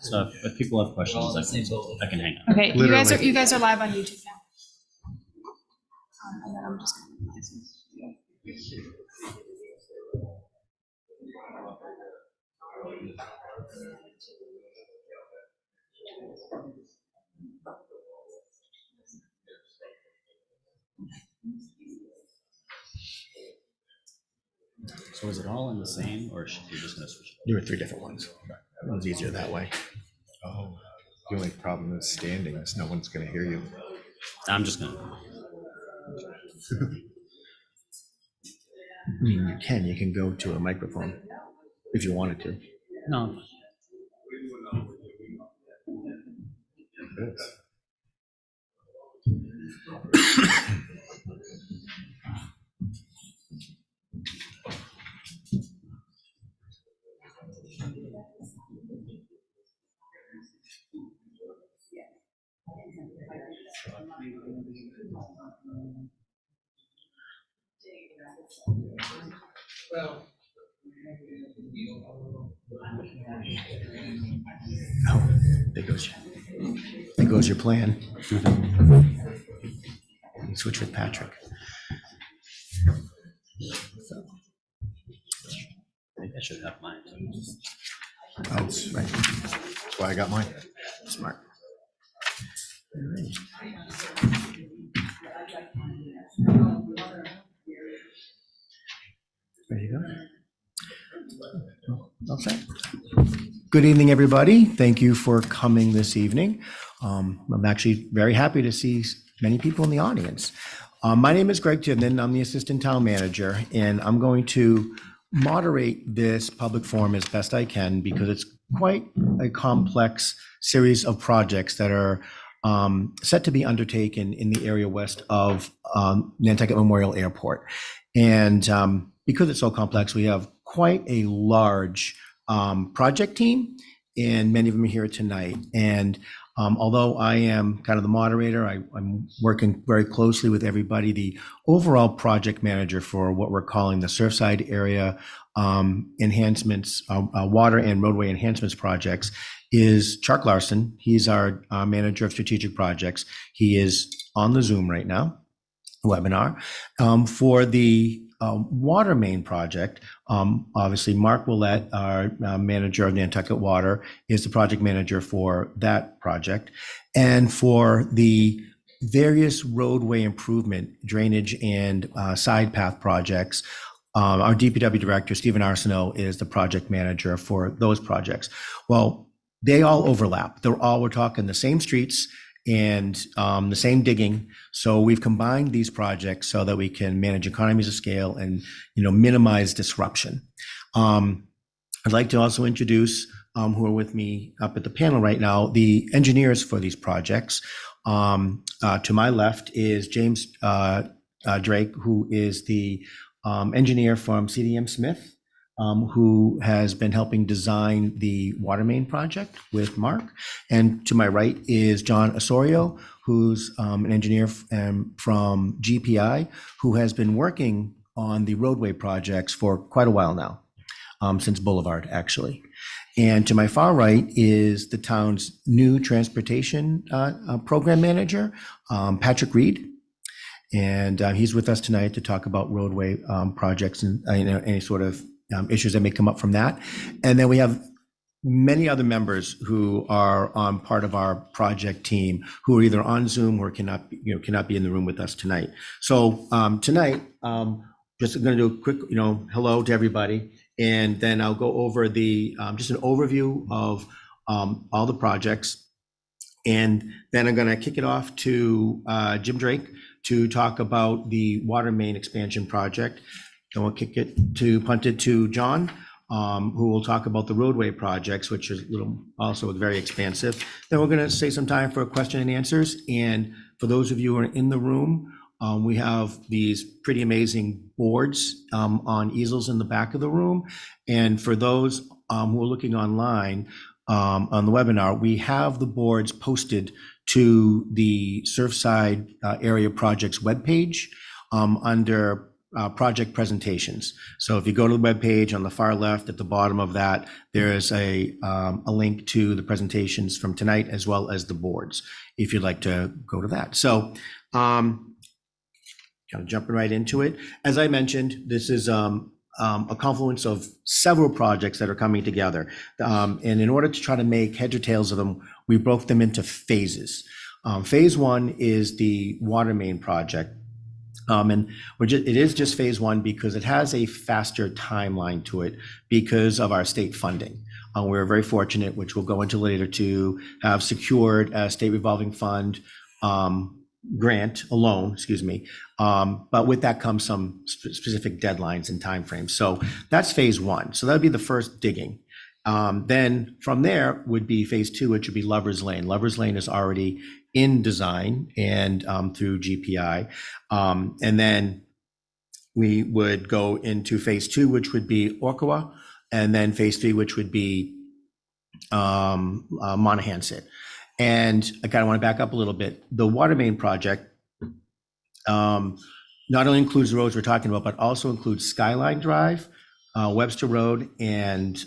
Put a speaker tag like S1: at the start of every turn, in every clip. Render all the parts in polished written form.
S1: So if people have questions, I can hang out.
S2: Okay,
S3: Literally.
S2: you guys are live on YouTube now. And then I'm just
S1: So is it all in the same, or should we just gonna switch?
S3: There were 3 different ones. It was easier that way.
S4: Oh, the only problem is standing, is no one's gonna hear you.
S1: I'm just gonna.
S3: I mean, you can go to a microphone if you wanted to.
S1: No.
S4: Yes.
S3: Oh, there goes your plan. Switch with Patrick.
S1: Maybe I should have mine.
S3: Oh, right.
S4: That's why I got mine.
S3: Smart. All right. Ready to go? All set. Good evening, everybody. Thank you for coming this evening. I'm actually very happy to see many people in the audience. My name is Greg Tivnan. I'm the Assistant Town Manager, and I'm going to moderate this public forum as best I can because it's quite a complex series of projects that are set to be undertaken in the area west of Nantucket Memorial Airport. And because it's so complex, we have quite a large project team, and many of them are here tonight. And although I am kind of the moderator, I'm working very closely with everybody. The overall project manager for what we're calling the Surfside Area enhancements, water and roadway enhancements projects is Chuck Larson. He's our manager of strategic projects. He is on the Zoom right now, webinar. For the water main project, obviously Mark Willett, our manager of Nantucket Water, is the project manager for that project. And for the various roadway improvement, drainage, and side path projects, our DPW director, Stephen Arsenault, is the project manager for those projects. Well, they all overlap. We're talking the same streets and the same digging. So we've combined these projects so that we can manage economies of scale and, minimize disruption. I'd like to also introduce who are with me up at the panel right now, the engineers for these projects. To my left is James Drake, who is the engineer from CDM Smith, who has been helping design the water main project with Mark. And to my right is John Osorio, who's an engineer from GPI, who has been working on the roadway projects for quite a while now, since Boulevard, actually. And to my far right is the town's new transportation program manager, Patrick Reed. And he's with us tonight to talk about roadway projects and any sort of issues that may come up from that. And then we have many other members who are part of our project team who are either on Zoom or cannot be in the room with us tonight. So tonight, just going to do a quick, hello to everybody, and then I'll go over the just an overview of all the projects, and then I'm going to kick it off to Jim Drake to talk about the water main expansion project. Then we'll punt it to John, who will talk about the roadway projects, which is also very expansive. Then we're going to save some time for question and answers. And for those of you who are in the room, we have these pretty amazing boards on easels in the back of the room. And for those who are looking online on the webinar, we have the boards posted to the Surfside Area Projects webpage under project presentations. So if you go to the webpage on the far left at the bottom of that, there is a link to the presentations from tonight as well as the boards, if you'd like to go to that. So kind of jumping right into it. As I mentioned, this is a confluence of several projects that are coming together. And in order to try to make heads or tails of them, we broke them into phases. Phase one is the water main project. And it is just phase one because it has a faster timeline to it because of our state funding. We're very fortunate, which we'll go into later, to have secured a state revolving fund grant, a loan, excuse me. But with that comes some specific deadlines and timeframes. So that's phase one. So that would be the first digging. Then from there would be phase two, which would be Lover's Lane. Lover's Lane is already in design and through GPI. And then we would go into phase two, which would be Orkawa, and then phase three, which would be Monahanset. And I kind of want to back up a little bit. The water main project not only includes the roads we're talking about, but also includes Skyline Drive, Webster Road, and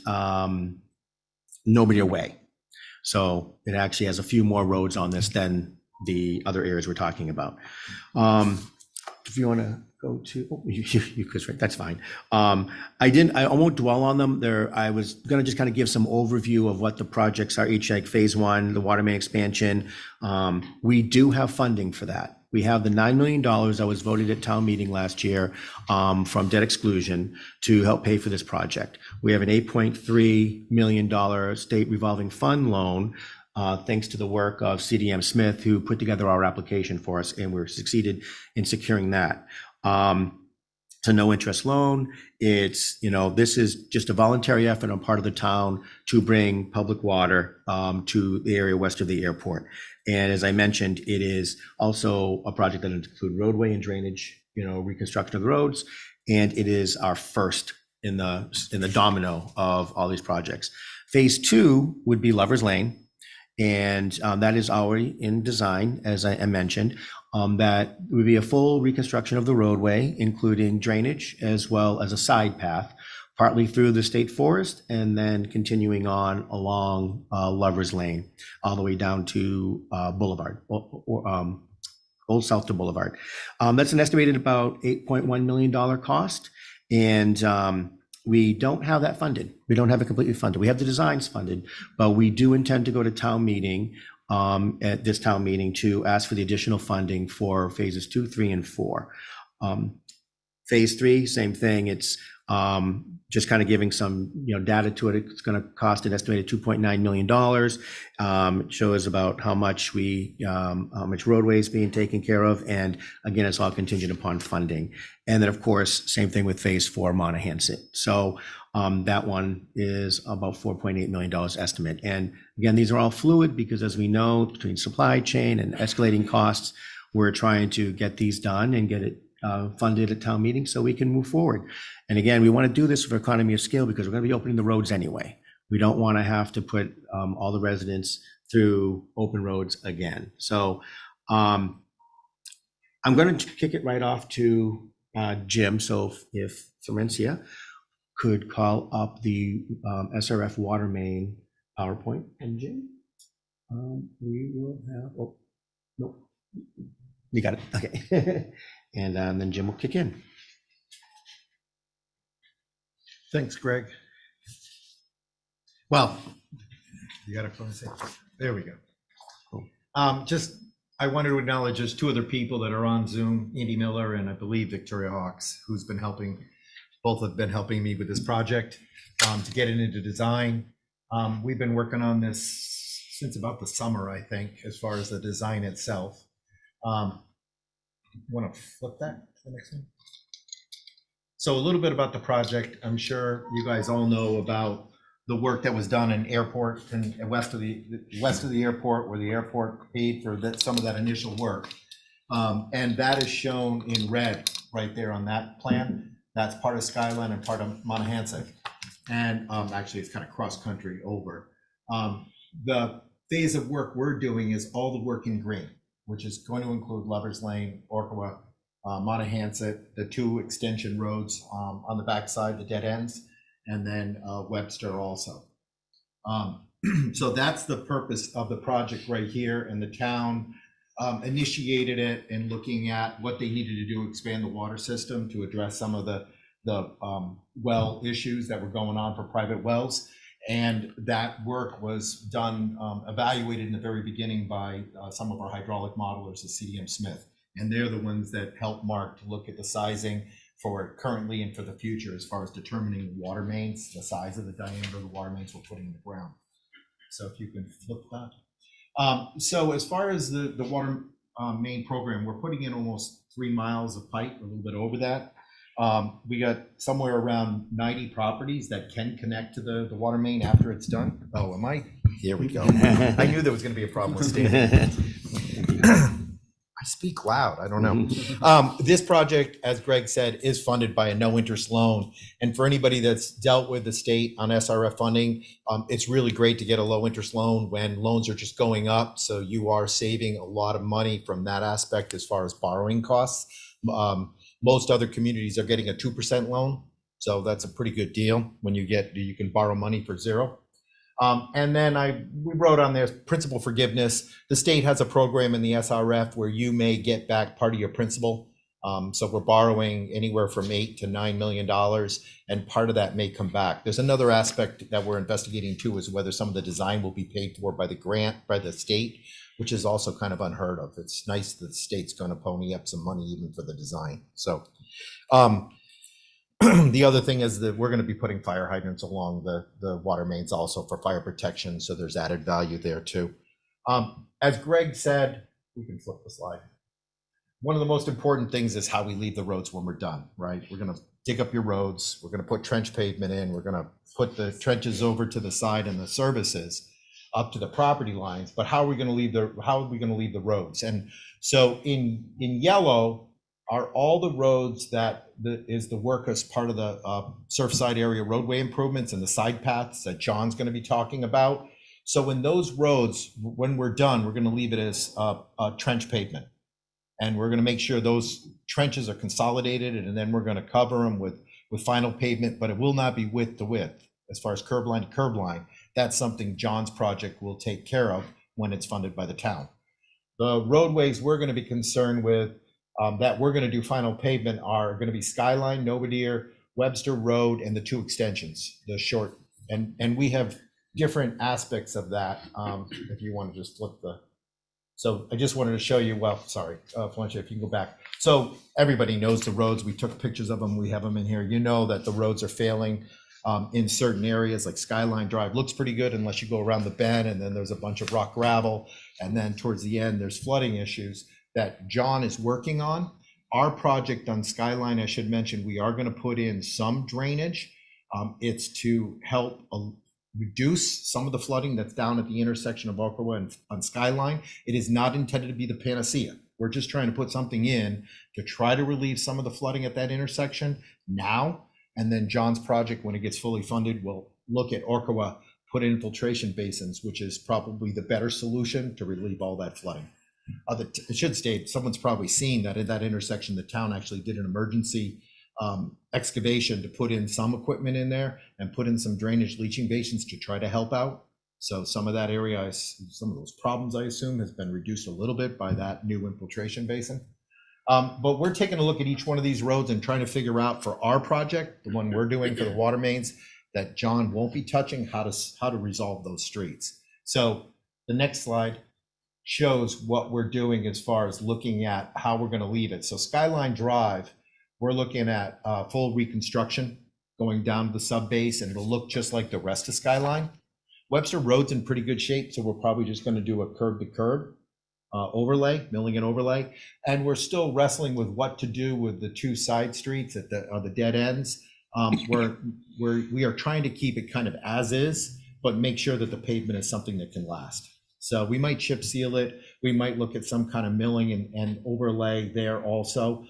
S3: Nobody Way. So it actually has a few more roads on this than the other areas we're talking about. If you want to go to, you could, right? That's fine. I won't dwell on them there. I was going to just kind of give some overview of what the projects are each, like phase one, the water main expansion. We do have funding for that. We have the $9 million that was voted at town meeting last year from debt exclusion to help pay for this project. We have an $8.3 million state revolving fund loan, thanks to the work of CDM Smith, who put together our application for us, and we're succeeded in securing that. It's a no interest loan. It's, this is just a voluntary effort on part of the town to bring public water to the area west of the airport. And as I mentioned, it is also a project that includes roadway and drainage, reconstruction of the roads. And it is our first in the domino of all these projects. Phase two would be Lover's Lane. And that is already in design, as I mentioned. That would be a full reconstruction of the roadway, including drainage as well as a side path, partly through the state forest and then continuing on along Lover's Lane, all the way down to Boulevard, or Old South to Boulevard. That's an estimated about $8.1 million cost. And we don't have that funded. We don't have it completely funded. We have the designs funded, but we do intend to go to town meeting at this town meeting to ask for the additional funding for phases 2, 3, and 4. Phase 3, same thing. It's just kind of giving some data to it. It's going to cost an estimated $2.9 million. It shows about how much roadway is being taken care of, and again, it's all contingent upon funding. And then, of course, same thing with phase 4, Monahanset. So that one is about $4.8 million estimate. And again, these are all fluid because, as we know, between supply chain and escalating costs, we're trying to get these done and get it funded at town meeting so we can move forward. And again, we want to do this for economy of scale because we're going to be opening the roads anyway. We don't want to have to put all the residents through open roads again. So I'm going to kick it right off to Jim. So if Florencia could call up the SRF water main PowerPoint, and Jim, we will have, oh, no, you got it, okay. And then Jim will kick in.
S4: Thanks, Greg. Well, you got it. There we go.
S3: Cool.
S4: I wanted to acknowledge there's two other people that are on Zoom, Andy Miller and I believe Victoria Hawks, who's been helping. Both have been helping me with this project to get it into design. We've been working on this since about the summer, I think, as far as the design itself. Want to flip that to the next one? So a little bit about the project. I'm sure you guys all know about the work that was done in airport and west of the airport, where the airport paid for some of that initial work. And that is shown in red right there on that plan. That's part of Skyline and part of Monahanset. And actually it's kind of cross country over. The phase of work we're doing is all the work in green, which is going to include Lover's Lane, Orkawa, Montahans, the two extension roads on the backside, the dead ends, and then Webster also. So that's the purpose of the project right here, and the town initiated it in looking at what they needed to do to expand the water system to address some of the well issues that were going on for private wells. And that work was done, evaluated in the very beginning by some of our hydraulic modelers at CDM Smith. And they're the ones that helped Mark to look at the sizing for currently and for the future as far as determining the water mains, the size of the diameter of the water mains we're putting in the ground. So if you can flip that. So as far as the water main program, we're putting in almost 3 miles of pipe, a little bit over that. We got somewhere around 90 properties that can connect to the water main after it's done. Oh, am I? Here we go. I knew there was going to be a problem with standing. I speak loud. I don't know. This project, as Greg said, is funded by a no-interest loan. And for anybody that's dealt with the state on SRF funding, it's really great to get a low-interest loan when loans are just going up. So you are saving a lot of money from that aspect as far as borrowing costs. Most other communities are getting a 2% loan. So that's a pretty good deal when you can borrow money for zero. And then we wrote on there principal forgiveness. The state has a program in the SRF where you may get back part of your principal. So we're borrowing anywhere from $8 to $9 million, and part of that may come back. There's another aspect that we're investigating too, is whether some of the design will be paid for by the state, which is also kind of unheard of. It's nice that the state's going to pony up some money even for the design. So the other thing is that we're going to be putting fire hydrants along the water mains also for fire protection. So there's added value there too. As Greg said, we can flip the slide. One of the most important things is how we leave the roads when we're done, right? We're going to dig up your roads. We're going to put trench pavement in. We're going to put the trenches over to the side and the services up to the property lines. But how are we going to leave the roads? And so in yellow are all the roads that is the work as part of the Surfside area roadway improvements and the side paths that John's going to be talking about. So in those roads, when we're done, we're going to leave it as trench pavement. And we're going to make sure those trenches are consolidated, and then we're going to cover them with final pavement, but it will not be width to width as far as curb line to curb line. That's something John's project will take care of when it's funded by the town. The roadways we're going to be concerned with that we're going to do final pavement are going to be Skyline, Novadear, Webster Road, and the two extensions, the short, and we have different aspects of that. If you want to just flip so I just wanted to show you, well, sorry, Felicia, if you can go back. So everybody knows the roads. We took pictures of them. We have them in here. You know that the roads are failing in certain areas, like Skyline Drive looks pretty good unless you go around the bend, and then there's a bunch of rock gravel. And then towards the end, there's flooding issues that John is working on. Our project on Skyline, I should mention, we are going to put in some drainage. It's to help reduce some of the flooding that's down at the intersection of Okawa and on Skyline. It is not intended to be the panacea. We're just trying to put something in to try to relieve some of the flooding at that intersection now. And then John's project, when it gets fully funded, will look at Okawa, put in infiltration basins, which is probably the better solution to relieve all that flooding. It should state, someone's probably seen that at that intersection, the town actually did an emergency excavation to put in some equipment in there and put in some drainage leaching basins to try to help out. So some of that area, some of those problems, I assume, has been reduced a little bit by that new infiltration basin. But we're taking a look at each one of these roads and trying to figure out for our project, the one we're doing for the water mains, that John won't be touching, how to resolve those streets. So the next slide shows what we're doing as far as looking at how we're going to leave it. So Skyline Drive, we're looking at full reconstruction going down to the sub base, and it'll look just like the rest of Skyline. Webster Road's in pretty good shape, so we're probably just going to do a curb to curb overlay, milling and overlay. And we're still wrestling with what to do with the two side streets at the dead ends. We are trying to keep it kind of as is, but make sure that the pavement is something that can last. So we might chip seal it. We might look at some kind of milling and overlay there also.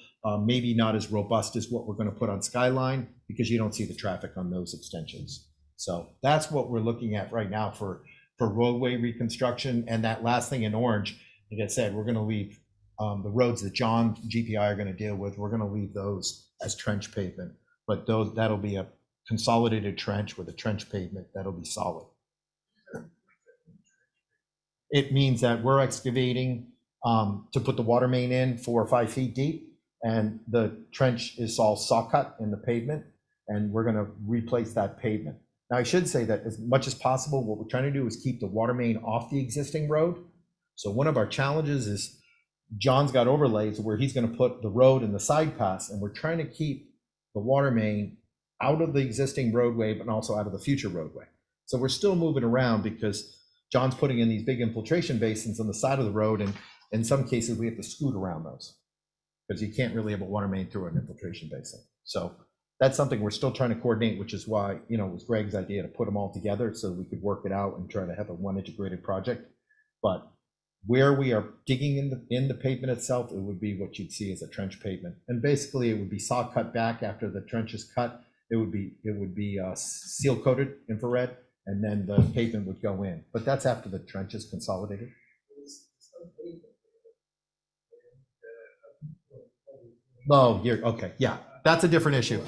S4: Maybe not as robust as what we're going to put on Skyline, because you don't see the traffic on those extensions. So that's what we're looking at right now for roadway reconstruction. And that last thing in orange, like I said, we're going to leave the roads that John GPI are going to deal with, we're going to leave those as trench pavement. But those, that'll be a consolidated trench with a trench pavement that'll be solid. It means that we're excavating to put the water main in 4 or 5 feet deep, and the trench is all saw cut in the pavement, and we're going to replace that pavement. Now, I should say that as much as possible, what we're trying to do is keep the water main off the existing road. So one of our challenges is John's got overlays where he's going to put the road and the side paths, and we're trying to keep the water main out of the existing roadway, but also out of the future roadway. So we're still moving around because John's putting in these big infiltration basins on the side of the road, and in some cases we have to scoot around those because you can't really have a water main through an infiltration basin. So that's something we're still trying to coordinate, which is why, you know, it was Greg's idea to put them all together so we could work it out and try to have a one integrated project. But where we are digging in the pavement itself, it would be what you'd see as a trench pavement. And basically it would be saw cut back after the trench is cut. It would be seal coated infrared, and then the pavement would go in. But that's after the trench is consolidated. Oh, you're okay. Yeah, that's a different issue.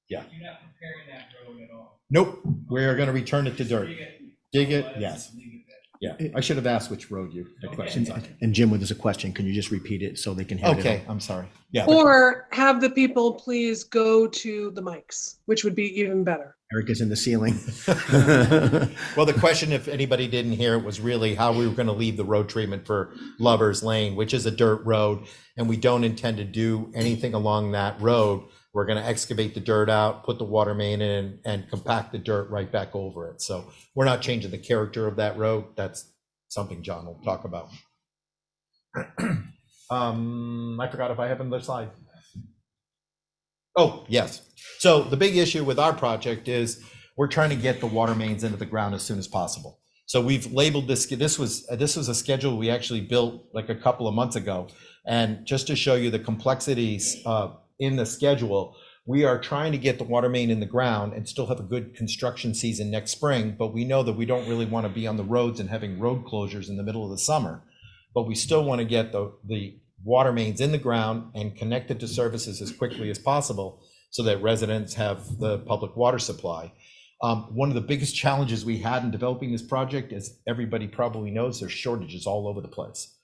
S4: Yeah.
S2: You're not preparing that road at all.
S4: Nope, we're going to return it to dirt. Dig it, yes.
S2: Leave it
S4: Yeah, I should have asked which road you had questions on.
S3: And Jim, with there's a question, can you just repeat it so they can hear it?
S4: Okay, I'm sorry. Yeah.
S5: Or have the people please go to the mics, which would be even better.
S3: Eric is in the ceiling.
S4: Well, the question, if anybody didn't hear it, was really how we were going to leave the road treatment for Lover's Lane, which is a dirt road, and we don't intend to do anything along that road. We're going to excavate the dirt out, put the water main in, and compact the dirt right back over it. So we're not changing the character of that road. That's something John will talk about. I forgot if I have another slide. Oh, yes. So the big issue with our project is we're trying to get the water mains into the ground as soon as possible. So we've labeled this. This was a schedule we actually built like a couple of months ago. And just to show you the complexities in the schedule, we are trying to get the water main in the ground and still have a good construction season next spring. But we know that we don't really want to be on the roads and having road closures in the middle of the summer. But we still want to get the water mains in the ground and connected to services as quickly as possible so that residents have the public water supply. One of the biggest challenges we had in developing this project, as everybody probably knows, there's shortages all over the place.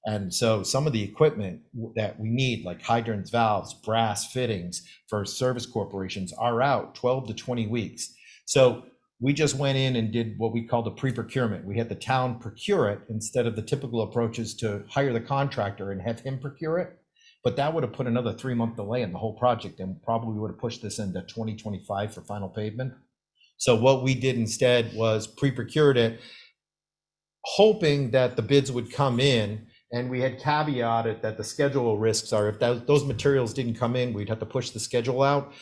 S4: And so some of the equipment that we need, like hydrants, valves, brass fittings for service corporations, are out 12 to 20 weeks. So we just went in and did what we called a pre-procurement. We had the town procure it instead of the typical approaches to hire the contractor and have him procure it. But that would have put another 3-month delay in the whole project and probably would have pushed this into 2025 for final pavement. So what we did instead was pre-procured it, hoping that the bids would come in. And we had caveated that the schedule risks are if those materials didn't come in, we'd have to push the schedule out.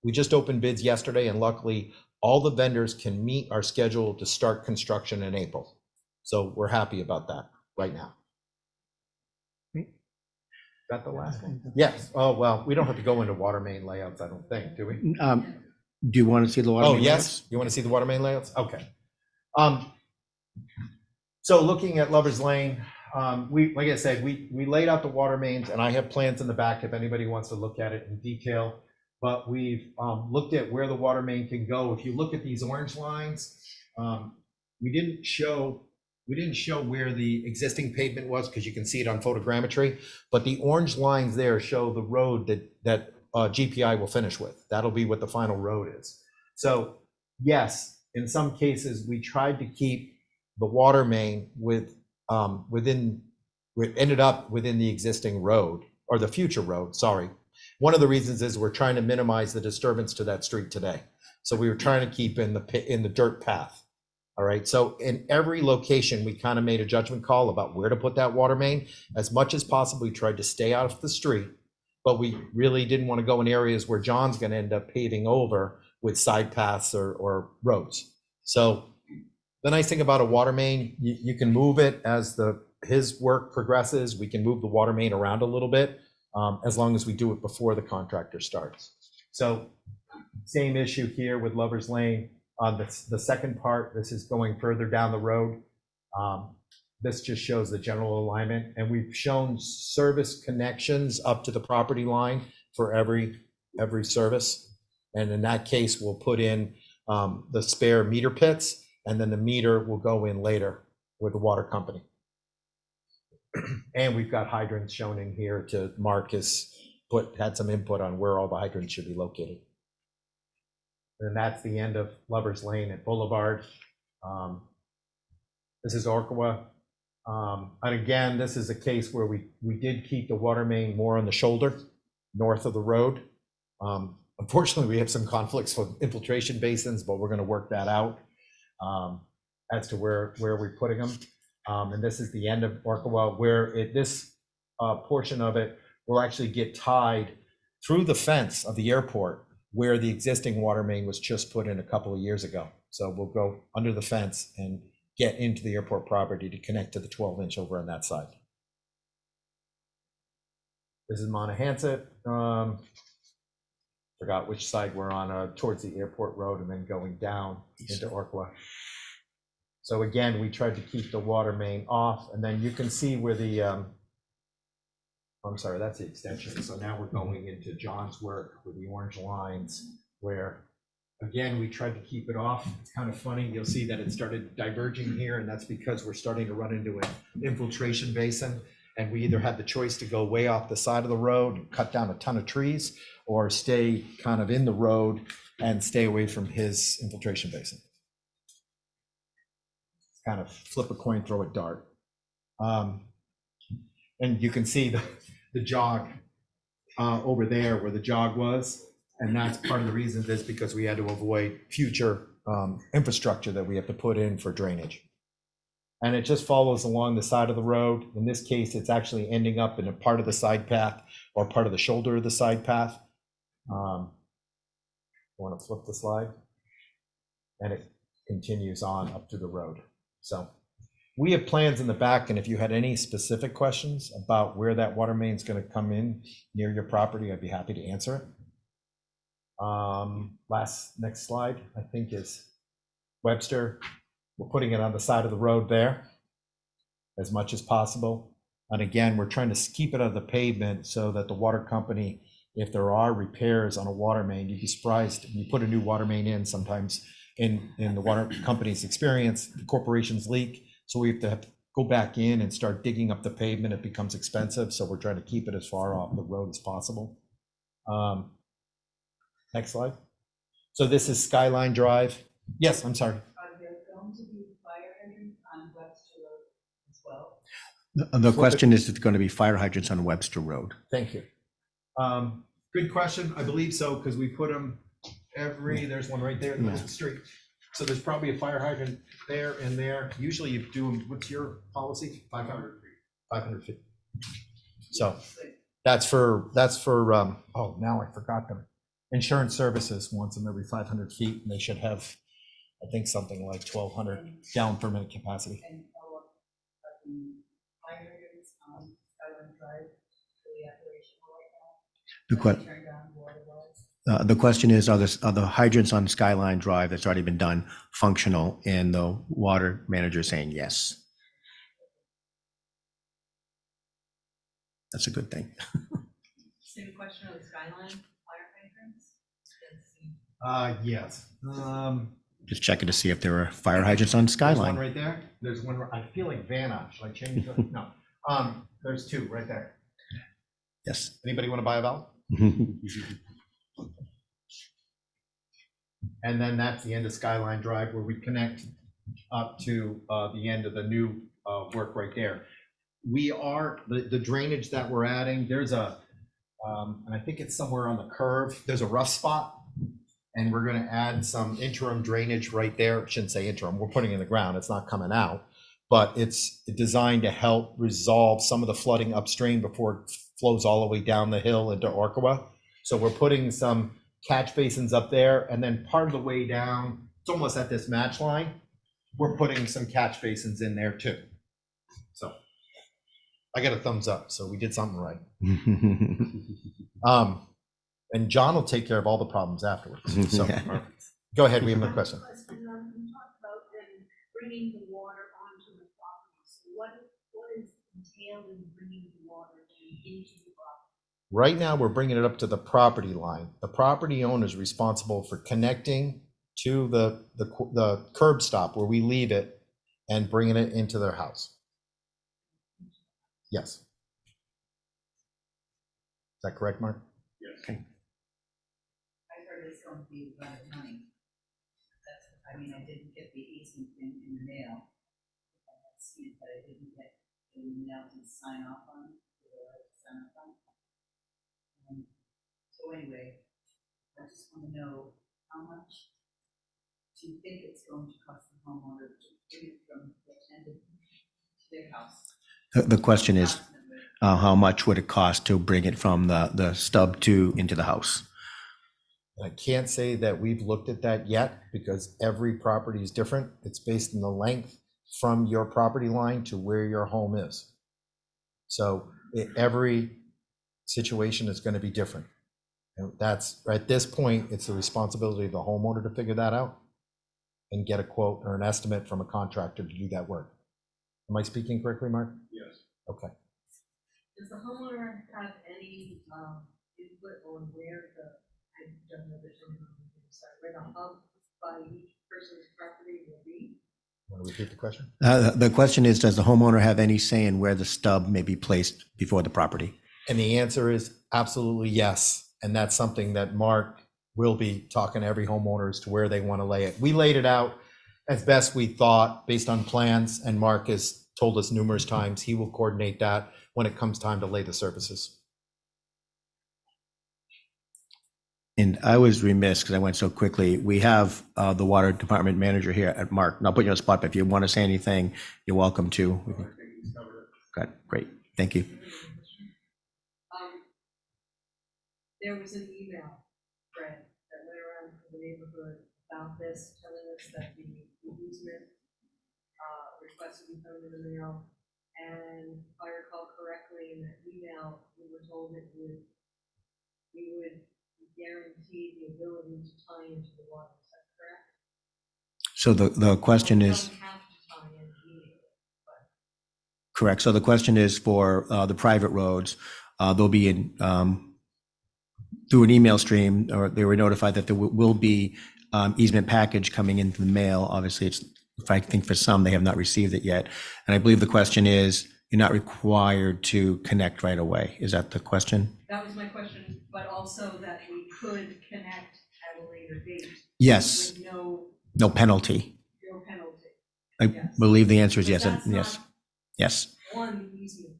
S4: We just opened bids yesterday, and luckily all the vendors can meet our schedule to start construction in April. So we're happy about that right now. Is that the last one? Yes. Oh, well, we don't have to go into water main layouts, I don't think, do we?
S3: Do you want to see the water?
S4: Oh,
S3: main
S4: yes.
S3: layouts?
S4: You want to see the water main layouts? Okay. So looking at Lover's Lane, like I said, we laid out the water mains, and I have plans in the back if anybody wants to look at it in detail. But we've looked at where the water main can go. If you look at these orange lines, we didn't show where the existing pavement was because you can see it on photogrammetry. But the orange lines there show the road that GPI will finish with. That'll be what the final road is. So yes, in some cases we tried to keep the water main ended up within the existing road, or the future road, sorry. One of the reasons is we're trying to minimize the disturbance to that street today. So we were trying to keep in the dirt path. All right, so in every location, we kind of made a judgment call about where to put that water main. As much as possible, we tried to stay out of the street, but we really didn't want to go in areas where John's going to end up paving over with side paths or roads. So the nice thing about a water main, you can move it as his work progresses. We can move the water main around a little bit as long as we do it before the contractor starts. So same issue here with Lover's Lane. The second part, this is going further down the road. This just shows the general alignment, and we've shown service connections up to the property line for every service. And in that case, we'll put in the spare meter pits, and then the meter will go in later with the water company. And we've got hydrants shown in here to Marcus had some input on where all the hydrants should be located. And that's the end of Lover's Lane at Boulevard. This is Orkawa. And again, this is a case where we did keep the water main more on the shoulder, north of the road. Unfortunately, we have some conflicts with infiltration basins, but we're going to work that out as to where we're putting them. And this is the end of Orkawa, where this portion of it will actually get tied through the fence of the airport, where the existing water main was just put in a couple of years ago. So we'll go under the fence and get into the airport property to connect to the 12-inch over on that side. This is Monahans. Forgot which side we're on, towards the airport road and then going down into Orkawa. So again, we tried to keep the water main off, and then you can see where the, I'm sorry, that's the extension. So now we're going into John's work with the orange lines, where again, we tried to keep it off. It's kind of funny. You'll see that it started diverging here, and that's because we're starting to run into an infiltration basin. And we either had the choice to go way off the side of the road and cut down a ton of trees, or stay kind of in the road and stay away from his infiltration basin. Kind of flip a coin, throw a dart. And you can see the jog over there where the jog was. And that's part of the reason is because we had to avoid future infrastructure that we have to put in for drainage. And it just follows along the side of the road. In this case, it's actually ending up in a part of the side path or part of the shoulder of the side path. I want to flip the slide. And it continues on up to the road. So we have plans in the back, and if you had any specific questions about where that water main is going to come in near your property, I'd be happy to answer it. Next slide, I think, is Webster. We're putting it on the side of the road there as much as possible. And again, we're trying to keep it on the pavement so that the water company, if there are repairs on a water main, you'd be surprised. When you put a new water main in, sometimes in the water company's experience, the corporations leak. So we have to go back in and start digging up the pavement. It becomes expensive. So we're trying to keep it as far off the road as possible. Next slide. So this is Skyline Drive. Yes, I'm sorry.
S6: Are there going to be fire hydrants on Webster Road as well?
S3: The question is, it's going to be fire hydrants on Webster Road.
S4: Thank you. Good question. I believe so, because we put them there's one right there in the middle of the street. So there's probably a fire hydrant there and there. Usually you do them, what's your policy? 500 feet. 500 feet. So that's for oh, now I forgot them. Insurance Services wants them every 500 feet, and they should have, I think, something like 1,200 gallon per minute capacity.
S6: And follow up, the fire hydrants on Skyline Drive, really operational right now?
S3: The que-
S6: Turned on water wells?
S3: The question is, are the hydrants on Skyline Drive that's already been done functional? And the water manager is saying yes. That's a good thing.
S6: Same question of the Skyline fire hydrants?
S4: Yes.
S3: Just checking to see if there are fire hydrants on
S4: There's one
S3: Skyline.
S4: right there. There's one, I feel like Vanna. Should I change it? No. There's two right there.
S3: Yes.
S4: Anybody want to buy a valve? And then that's the end of Skyline Drive, where we connect up to the end of the new work right there. We are, the drainage that we're adding, there's a, and I think it's somewhere on the curve, there's a rough spot. And we're going to add some interim drainage right there. I shouldn't say interim, we're putting it in the ground, it's not coming out. But it's designed to help resolve some of the flooding upstream before it flows all the way down the hill into Orkawa. So we're putting some catch basins up there, and then part of the way down, it's almost at this match line, we're putting some catch basins in there too. So I got a thumbs up, so we did something right. And John will take care of all the problems afterwards. So go ahead, we have a question.
S7: You talked about then bringing the water onto the property. So
S6: what is entailed in bringing the water into the property?
S4: Right now, we're bringing it up to the property line. The property owner is responsible for connecting to the curb stop where we leave it and bringing it into their house. Yes. Is that correct, Mark?
S3: Okay.
S6: I heard it's going to be a lot of money. I mean, I didn't get the easement in the mail. I had seen it, but I didn't get the mail to sign off on it. So anyway, I just want to know how much do you think it's going to cost the homeowner to bring it from the tenant to their house?
S3: The question is, how much would it cost to bring it from the stub to into the house?
S4: I can't say that we've looked at that yet because every property is different. It's based on the length from your property line to where your home is. So every situation is going to be different. And that's, at this point, it's the responsibility of the homeowner to figure that out and get a quote or an estimate from a contractor to do that work. Am I speaking correctly, Mark?
S2: Yes.
S4: Okay.
S6: Does the homeowner have any input on where I don't know the term, sorry, where the hub by each person's property will be?
S4: Want to repeat the question?
S3: The question is, does the homeowner have any say in where the stub may be placed before the property?
S4: And the answer is absolutely yes. And that's something that Mark will be talking to every homeowner as to where they want to lay it. We laid it out as best we thought based on plans, and Mark has told us numerous times he will coordinate that when it comes time to lay the services.
S3: And I was remiss because I went so quickly. We have the water department manager here at Mark. Not putting you on the spot, but if you want to say anything, you're welcome to. Good, great, thank you.
S6: There was an email thread that went around to the neighborhood about this, telling us that the easement request would be thrown in the mail. And if I recall correctly, in that email, we were told that we would guarantee the ability to tie into the water. Is that correct?
S3: So the question
S6: We
S3: is,
S6: don't have to tie in immediately, but
S3: correct, so the question is for the private roads, they'll be in, through an email stream, or they were notified that there will be easement package coming into the mail. Obviously, it's, if I think for some, they have not received it yet. And I believe the question is, you're not required to connect right away. Is that the question?
S6: that was my question, but also that we could connect at a later date
S3: Yes,
S6: with no
S3: penalty.
S6: penalty.
S3: I
S6: Yes.
S3: believe the answer is
S6: But
S3: yes,
S6: that's
S3: yes,
S6: not
S3: yes.
S6: one easement.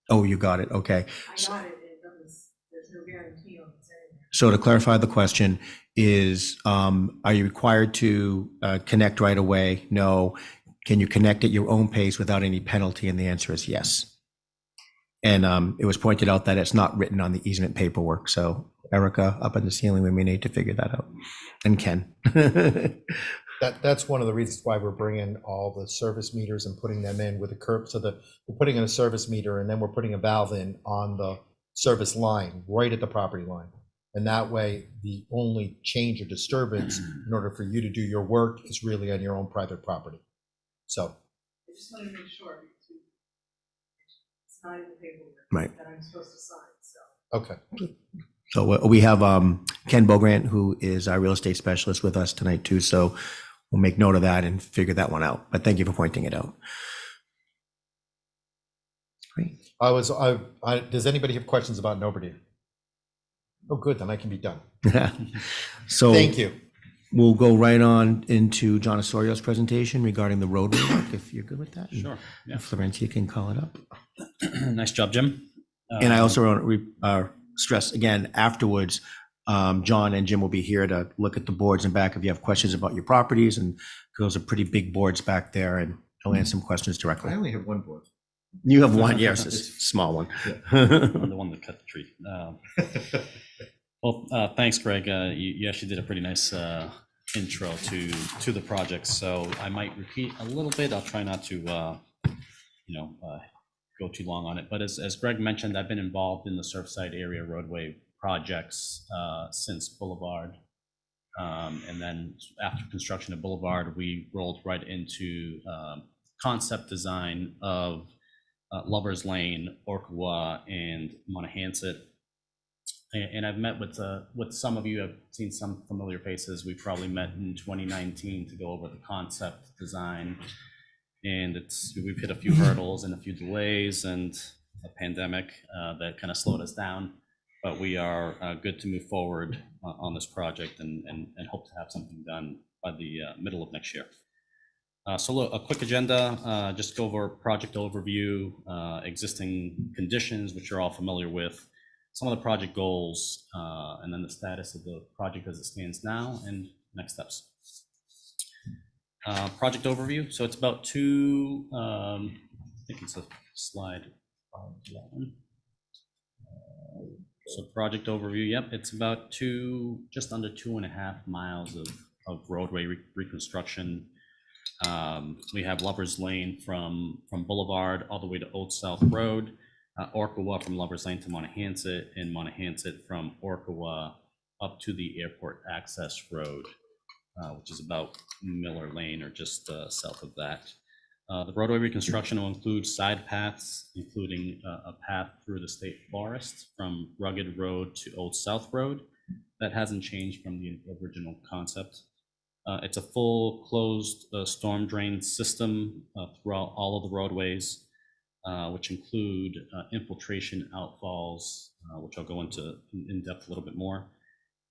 S3: Oh, you got it, okay.
S6: I got it, there's no guarantee on it saying that.
S3: So to clarify the question is, are you required to connect right away? No. Can you connect at your own pace without any penalty? And the answer is yes. And it was pointed out that it's not written on the easement paperwork. So Erica, up in the ceiling, we may need to figure that out. And Ken.
S4: That's one of the reasons why we're bringing all the service meters and putting them in with a curb, so that we're putting in a service meter and then we're putting a valve in on the service line right at the property line. And that way, the only change or disturbance in order for you to do your work is really on your own private property. So,
S6: I just wanted to make sure, because it's not in the paperwork
S3: Right.
S6: that I'm supposed to sign, so.
S4: okay.
S3: So we have Ken Bogrant, who is our real estate specialist, with us tonight too. So we'll make note of that and figure that one out. But thank you for pointing it out. Great.
S4: Does anybody have questions about Nobody? Oh, good, then I can be done.
S3: So
S4: Thank you.
S3: we'll go right on into John Osorio's presentation regarding the roadway work, if you're good with that.
S1: Sure, yeah.
S3: If Florencia can call it up.
S1: Nice job, Jim.
S3: And I also want to stress again, afterwards, John and Jim will be here to look at the boards and back if you have questions about your properties, and those are pretty big boards back there, and he'll answer some questions directly.
S4: I only have one board.
S3: You have one, yes, a small one.
S1: I'm the one that cut the tree. Well, thanks, Greg. You actually did a pretty nice intro to the project, so I might repeat a little bit. I'll try not to, go too long on it. But as Greg mentioned, I've been involved in the Surfside area roadway projects since Boulevard. And then after construction of Boulevard, we rolled right into concept design of Lover's Lane, Orkawa, and Monahans. And I've met with some of you. I've seen some familiar faces. We probably met in 2019 to go over the concept design, and we've hit a few hurdles and a few delays and a pandemic that kind of slowed us down. But we are good to move forward on this project and hope to have something done by the middle of next year. So look, a quick agenda, just go over project overview, existing conditions, which you're all familiar with, some of the project goals, and then the status of the project as it stands now and next steps. Project overview. So it's about I think it's a slide. So project overview. Yep, it's about just under 2.5 miles of roadway reconstruction. We have Lover's Lane from Boulevard all the way to Old South Road. Orkawa from Lover's Lane to Monahans, and Monahans from Orkawa up to the airport access road, which is about Miller Lane or just south of that. The roadway reconstruction will include side paths, including a path through the state forest from Rugged Road to Old South Road. That hasn't changed from the original concept. It's a full closed storm drain system throughout all of the roadways, which include infiltration outfalls, which I'll go into in depth a little bit more,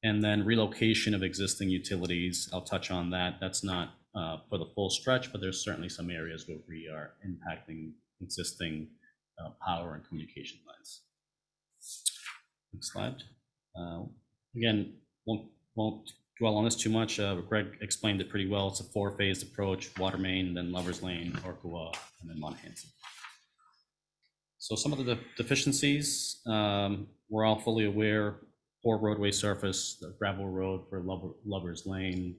S1: and then relocation of existing utilities. I'll touch on that. That's not for the full stretch, but there's certainly some areas where we are impacting existing power and communication lines. Next slide. Again, won't dwell on this too much. Greg explained it pretty well. It's a 4-phased approach: Water Main, then Lover's Lane, Orkawa, and then Monahans. So some of the deficiencies, we're all fully aware: poor roadway surface, the gravel road for Lover's Lane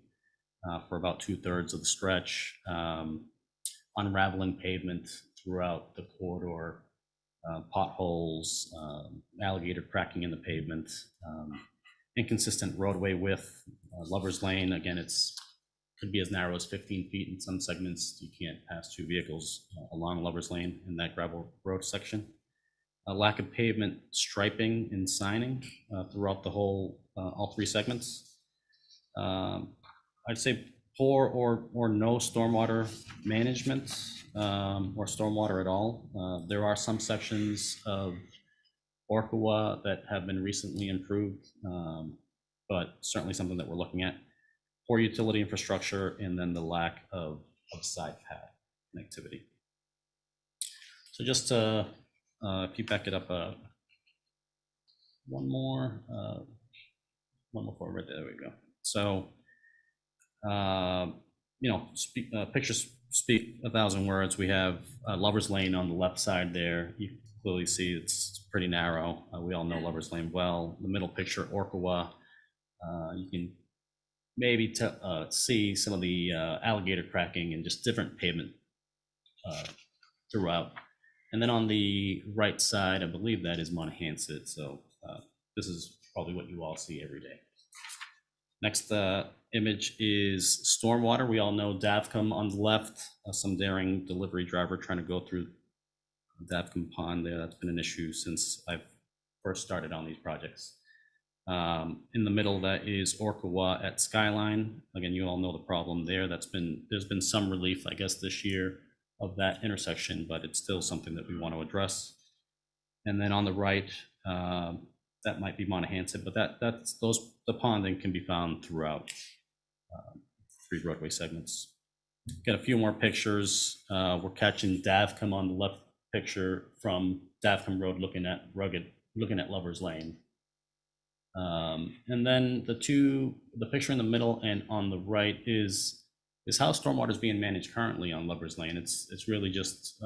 S1: for about 2/3 of the stretch, unraveling pavement throughout the corridor, potholes, alligator cracking in the pavement, inconsistent roadway width. Lover's Lane, again, could be as narrow as 15 feet in some segments. You can't pass 2 vehicles along Lover's Lane in that gravel road section. A lack of pavement striping and signing throughout the whole, all 3 segments. I'd say poor or no stormwater management or stormwater at all. There are some sections of Orkawa that have been recently improved, but certainly something that we're looking at. Poor utility infrastructure, and then the lack of side path connectivity. So just to, if you back it up, one more forward, there we go. So, pictures speak 1,000 words. We have Lover's Lane on the left side there. You can clearly see it's pretty narrow. We all know Lover's Lane well. The middle picture, Orkawa, you can maybe see some of the alligator cracking and just different pavement throughout. And then on the right side, I believe that is Monahans. So this is probably what you all see every day. Next image is stormwater. We all know Davcom on the left, some daring delivery driver trying to go through Davcom Pond there. That's been an issue since I've first started on these projects. In the middle, that is Orkawa at Skyline. Again, you all know the problem there. There's been some relief, I guess, this year of that intersection, but it's still something that we want to address. And then on the right, that might be Monahans, but the ponding can be found throughout 3 roadway segments. Got a few more pictures. We're catching Davcom on the left picture from Davcom Road, looking at Lover's Lane. And then the picture in the middle and on the right is how stormwater is being managed currently on Lover's Lane. It's really just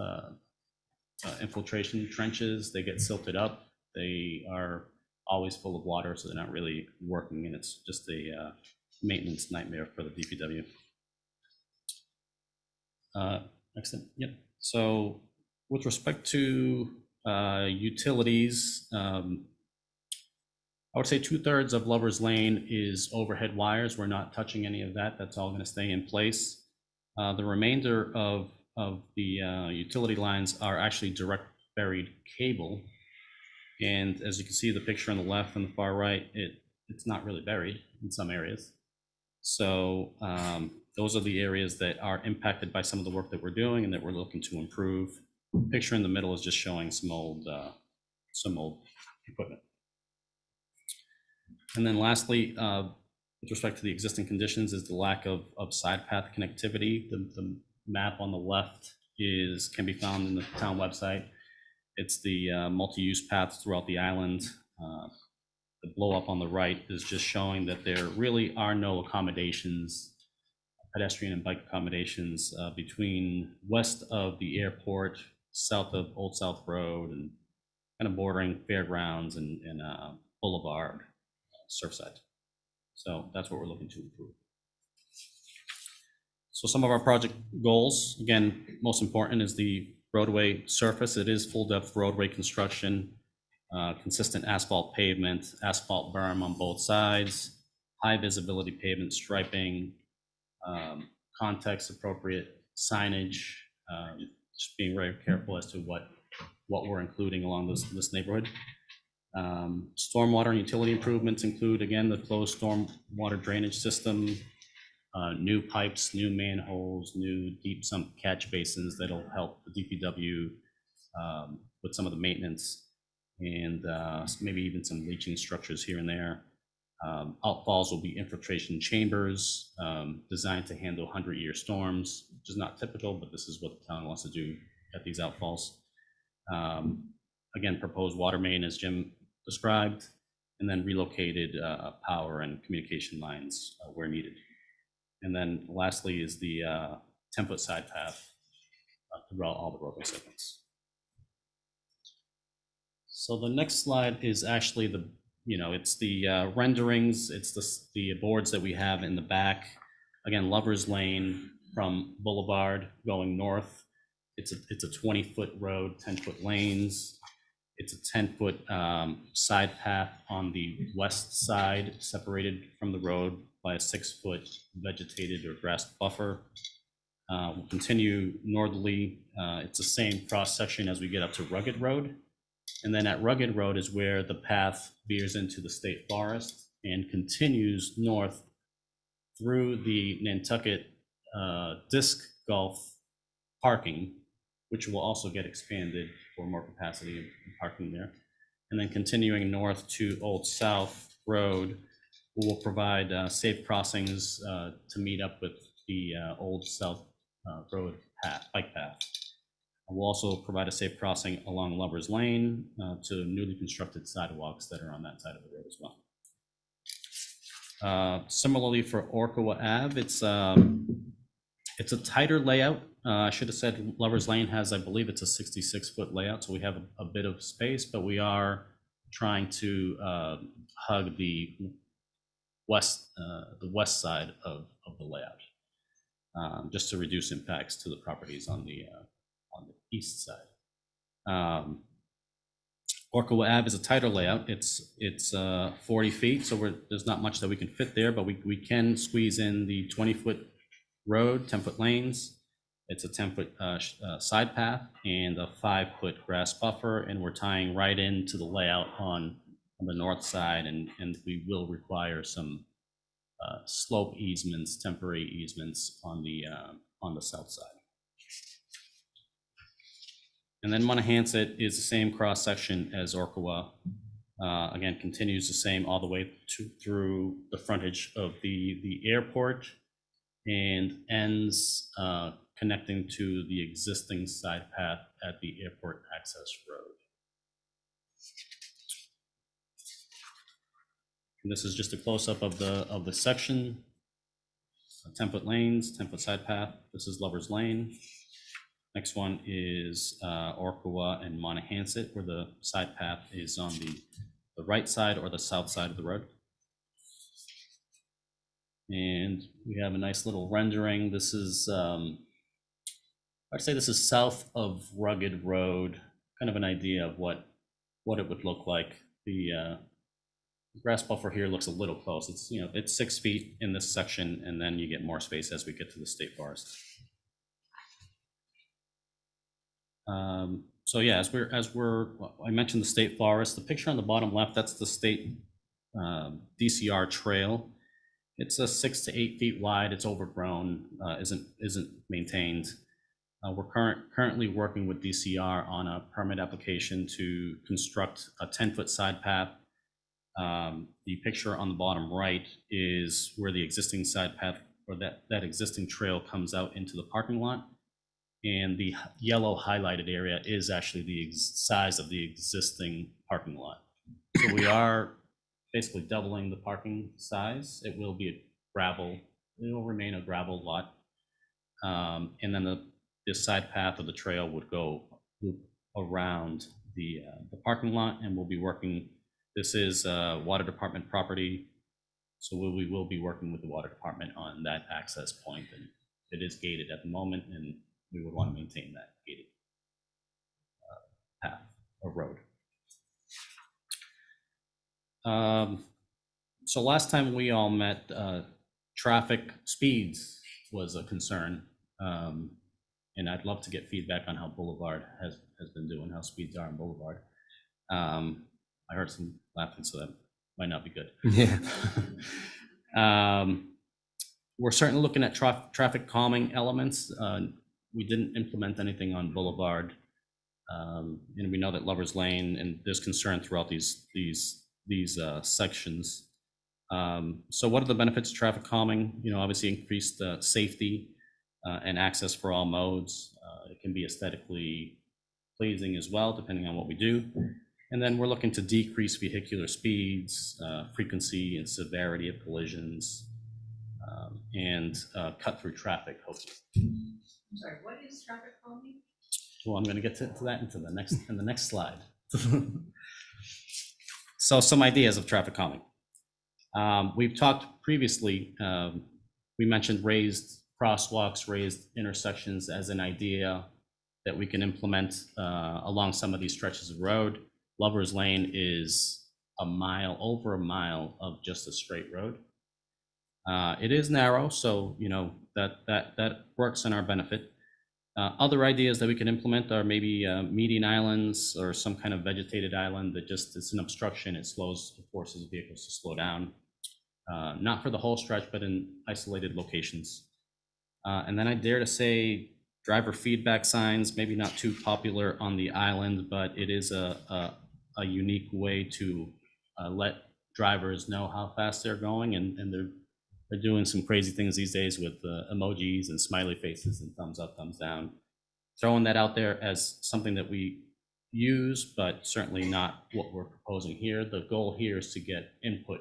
S1: infiltration trenches. They get silted up. They are always full of water, so they're not really working, and it's just a maintenance nightmare for the DPW. Excellent. Yep. So with respect to utilities, I would say 2/3 of Lover's Lane is overhead wires. We're not touching any of that. That's all going to stay in place. The remainder of the utility lines are actually direct buried cable. And as you can see, the picture on the left and the far right, it's not really buried in some areas. So those are the areas that are impacted by some of the work that we're doing and that we're looking to improve. Picture in the middle is just showing some old equipment. And then lastly, with respect to the existing conditions, is the lack of side path connectivity. The map on the left can be found in the town website. It's the multi-use paths throughout the island. The blow up on the right is just showing that there really are no accommodations, pedestrian and bike accommodations between west of the airport, south of Old South Road, and kind of bordering Fairgrounds and Boulevard, Surfside. So that's what we're looking to improve. So some of our project goals, again, most important is the roadway surface. It is full depth roadway construction, consistent asphalt pavement, asphalt berm on both sides, high visibility pavement striping, context appropriate signage, just being very careful as to what we're including along this neighborhood. Stormwater and utility improvements include, again, the closed stormwater drainage system, new pipes, new manholes, new deep sump catch basins that'll help the DPW with some of the maintenance, and maybe even some leaching structures here and there. Outfalls will be infiltration chambers designed to handle 100-year storms, which is not typical, but this is what the town wants to do at these outfalls. Again, proposed water main, as Jim described, and then relocated power and communication lines where needed. And then lastly is the 10-foot side path throughout all the roadway segments. So the next slide is actually it's the renderings, it's the boards that we have in the back. Again, Lover's Lane from Boulevard going north. It's a 20-foot road, 10-foot lanes. It's a 10-foot side path on the west side, separated from the road by a 6-foot vegetated or grass buffer. We'll continue northerly. It's the same cross section as we get up to Rugged Road. And then at Rugged Road is where the path veers into the state forest and continues north through the Nantucket disc golf parking, which will also get expanded for more capacity and parking there. And then continuing north to Old South Road, we will provide safe crossings to meet up with the Old South Road bike path. We'll also provide a safe crossing along Lover's Lane to newly constructed sidewalks that are on that side of the road as well. Similarly for Orcoa Ave, it's a tighter layout. I should have said Lover's Lane has, I believe it's a 66-foot layout, so we have a bit of space, but we are trying to hug the west side of the layout, just to reduce impacts to the properties on the east side. Orcoa Ave is a tighter layout. It's 40 feet, so there's not much that we can fit there, but we can squeeze in the 20-foot road, 10-foot lanes. It's a 10-foot side path and a 5-foot grass buffer, and we're tying right into the layout on the north side, and we will require some slope easements, temporary easements on the south side. And then Monahans is the same cross section as Orcoa. Again, continues the same all the way through the frontage of the airport and ends connecting to the existing side path at the airport access road. And this is just a close-up of the section. 10-foot lanes, 10-foot side path. This is Lover's Lane. Next one is Orcoa and Monahans, where the side path is on the right side or the south side of the road. And we have a nice little rendering. This is, I'd say this is south of Rugged Road, kind of an idea of what it would look like. The grass buffer here looks a little close. It's 6 feet in this section, and then you get more space as we get to the state forest. So yeah, I mentioned the state forest. The picture on the bottom left, that's the state DCR trail. It's a 6 to 8 feet wide. It's overgrown, isn't maintained. We're currently working with DCR on a permit application to construct a 10-foot side path. The picture on the bottom right is where the existing side path, or that existing trail, comes out into the parking lot. And the yellow highlighted area is actually the size of the existing parking lot. So we are basically doubling the parking size. It will remain a gravel lot. And then the side path of the trail would go loop around the parking lot, and we'll be working, this is water department property. So we will be working with the water department on that access point, and it is gated at the moment, and we would want to maintain that gated path or road. So last time we all met, traffic speeds was a concern. And I'd love to get feedback on how Boulevard has been doing, how speeds are on Boulevard. I heard some laughing, so that might not be good.
S3: Yeah.
S1: We're certainly looking at traffic calming elements. We didn't implement anything on Boulevard. And we know that Lover's Lane, and there's concern throughout these sections. So what are the benefits of traffic calming? Obviously increased safety and access for all modes. It can be aesthetically pleasing as well, depending on what we do. And then we're looking to decrease vehicular speeds, frequency and severity of collisions, and cut through traffic, hopefully.
S6: I'm sorry, what is traffic calming?
S1: Well, I'm going to get to that in the next slide. So some ideas of traffic calming. We've talked previously, we mentioned raised crosswalks, raised intersections as an idea that we can implement along some of these stretches of road. Lover's Lane is over a mile of just a straight road. It is narrow, so that works in our benefit. Other ideas that we can implement are maybe median islands or some kind of vegetated island that it's an obstruction. It forces vehicles to slow down. Not for the whole stretch, but in isolated locations. And then I dare to say driver feedback signs, maybe not too popular on the island, but it is a unique way to let drivers know how fast they're going, and they're doing some crazy things these days with emojis and smiley faces and thumbs up, thumbs down. Throwing that out there as something that we use, but certainly not what we're proposing here. The goal here is to get input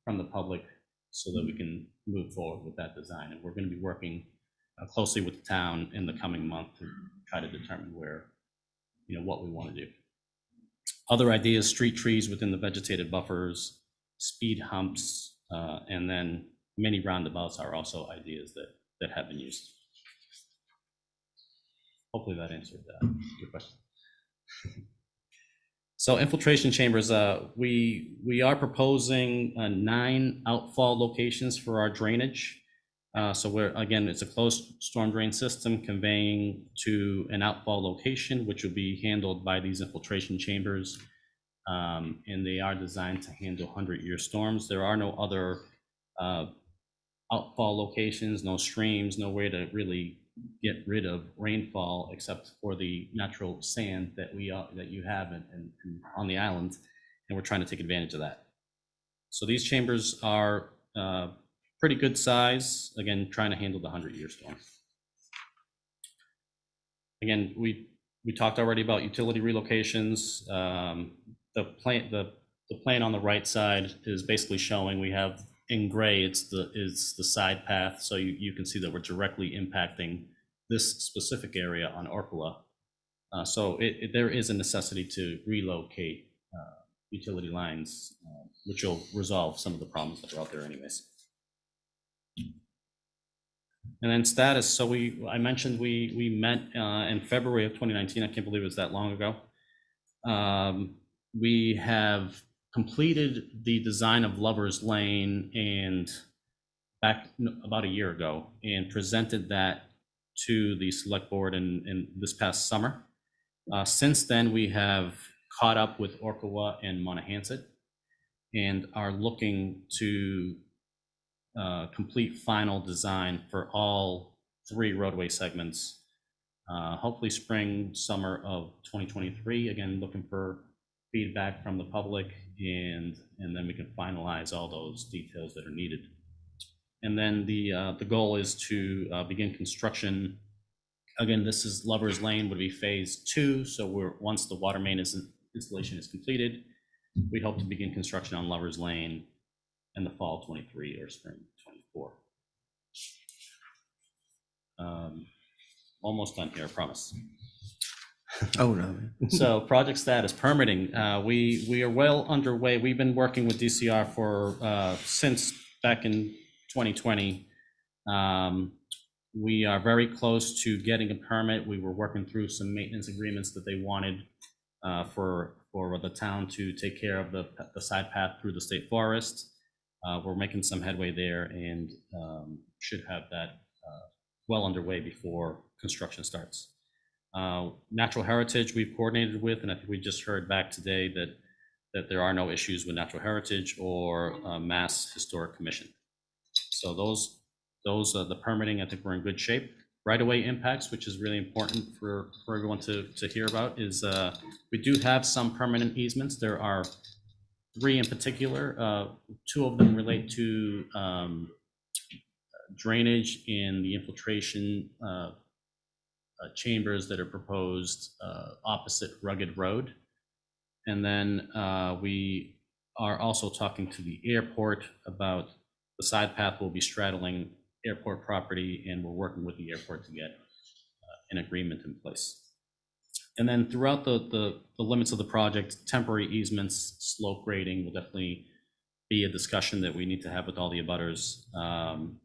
S1: from the public so that we can move forward with that design. And we're going to be working closely with the town in the coming month to try to determine what we want to do. Other ideas: street trees within the vegetated buffers, speed humps, and then many roundabouts are also ideas that have been used. Hopefully that answered your question. So infiltration chambers, we are proposing 9 outfall locations for our drainage. So it's a closed storm drain system conveying to an outfall location, which will be handled by these infiltration chambers. And they are designed to handle 100-year storms. There are no other outfall locations, no streams, no way to really get rid of rainfall except for the natural sand that you have on the island, and we're trying to take advantage of that. So these chambers are pretty good size, again, trying to handle the 100-year storm. Again, we talked already about utility relocations. The plan on the right side is basically showing we have in gray, is the side path. So you can see that we're directly impacting this specific area on Orpala. So there is a necessity to relocate utility lines, which will resolve some of the problems that are out there anyways. And then status. So I mentioned we met in February of 2019. I can't believe it was that long ago. We have completed the design of Lover's Lane and back about a year ago, and presented that to the select board in this past summer. Since then, we have caught up with Orkawa and Monahans and are looking to complete final design for all 3 roadway segments. Hopefully spring, summer of 2023. Again, looking for feedback from the public, and then we can finalize all those details that are needed. And then the goal is to begin construction. Again, this is Lover's Lane would be phase 2. So once the water main installation is completed, we hope to begin construction on Lover's Lane in the fall 23 or spring 24. Almost done here, I promise.
S3: Oh, no.
S1: So project status, permitting, we are well underway. We've been working with DCR for since back in 2020. We are very close to getting a permit. We were working through some maintenance agreements that they wanted for the town to take care of the side path through the state forest. We're making some headway there, and should have that well underway before construction starts. Natural heritage we've coordinated with, and I think we just heard back today that there are no issues with natural heritage or Mass Historic Commission. So those are the permitting. I think we're in good shape. Right-of-way impacts, which is really important for everyone to hear about, is we do have some permanent easements. There are 3 in particular. 2 of them relate to drainage in the infiltration chambers that are proposed opposite Rugged Road. And then we are also talking to the airport about the side path will be straddling airport property, and we're working with the airport to get an agreement in place. And then throughout the limits of the project, temporary easements, slope grading will definitely be a discussion that we need to have with all the abutters.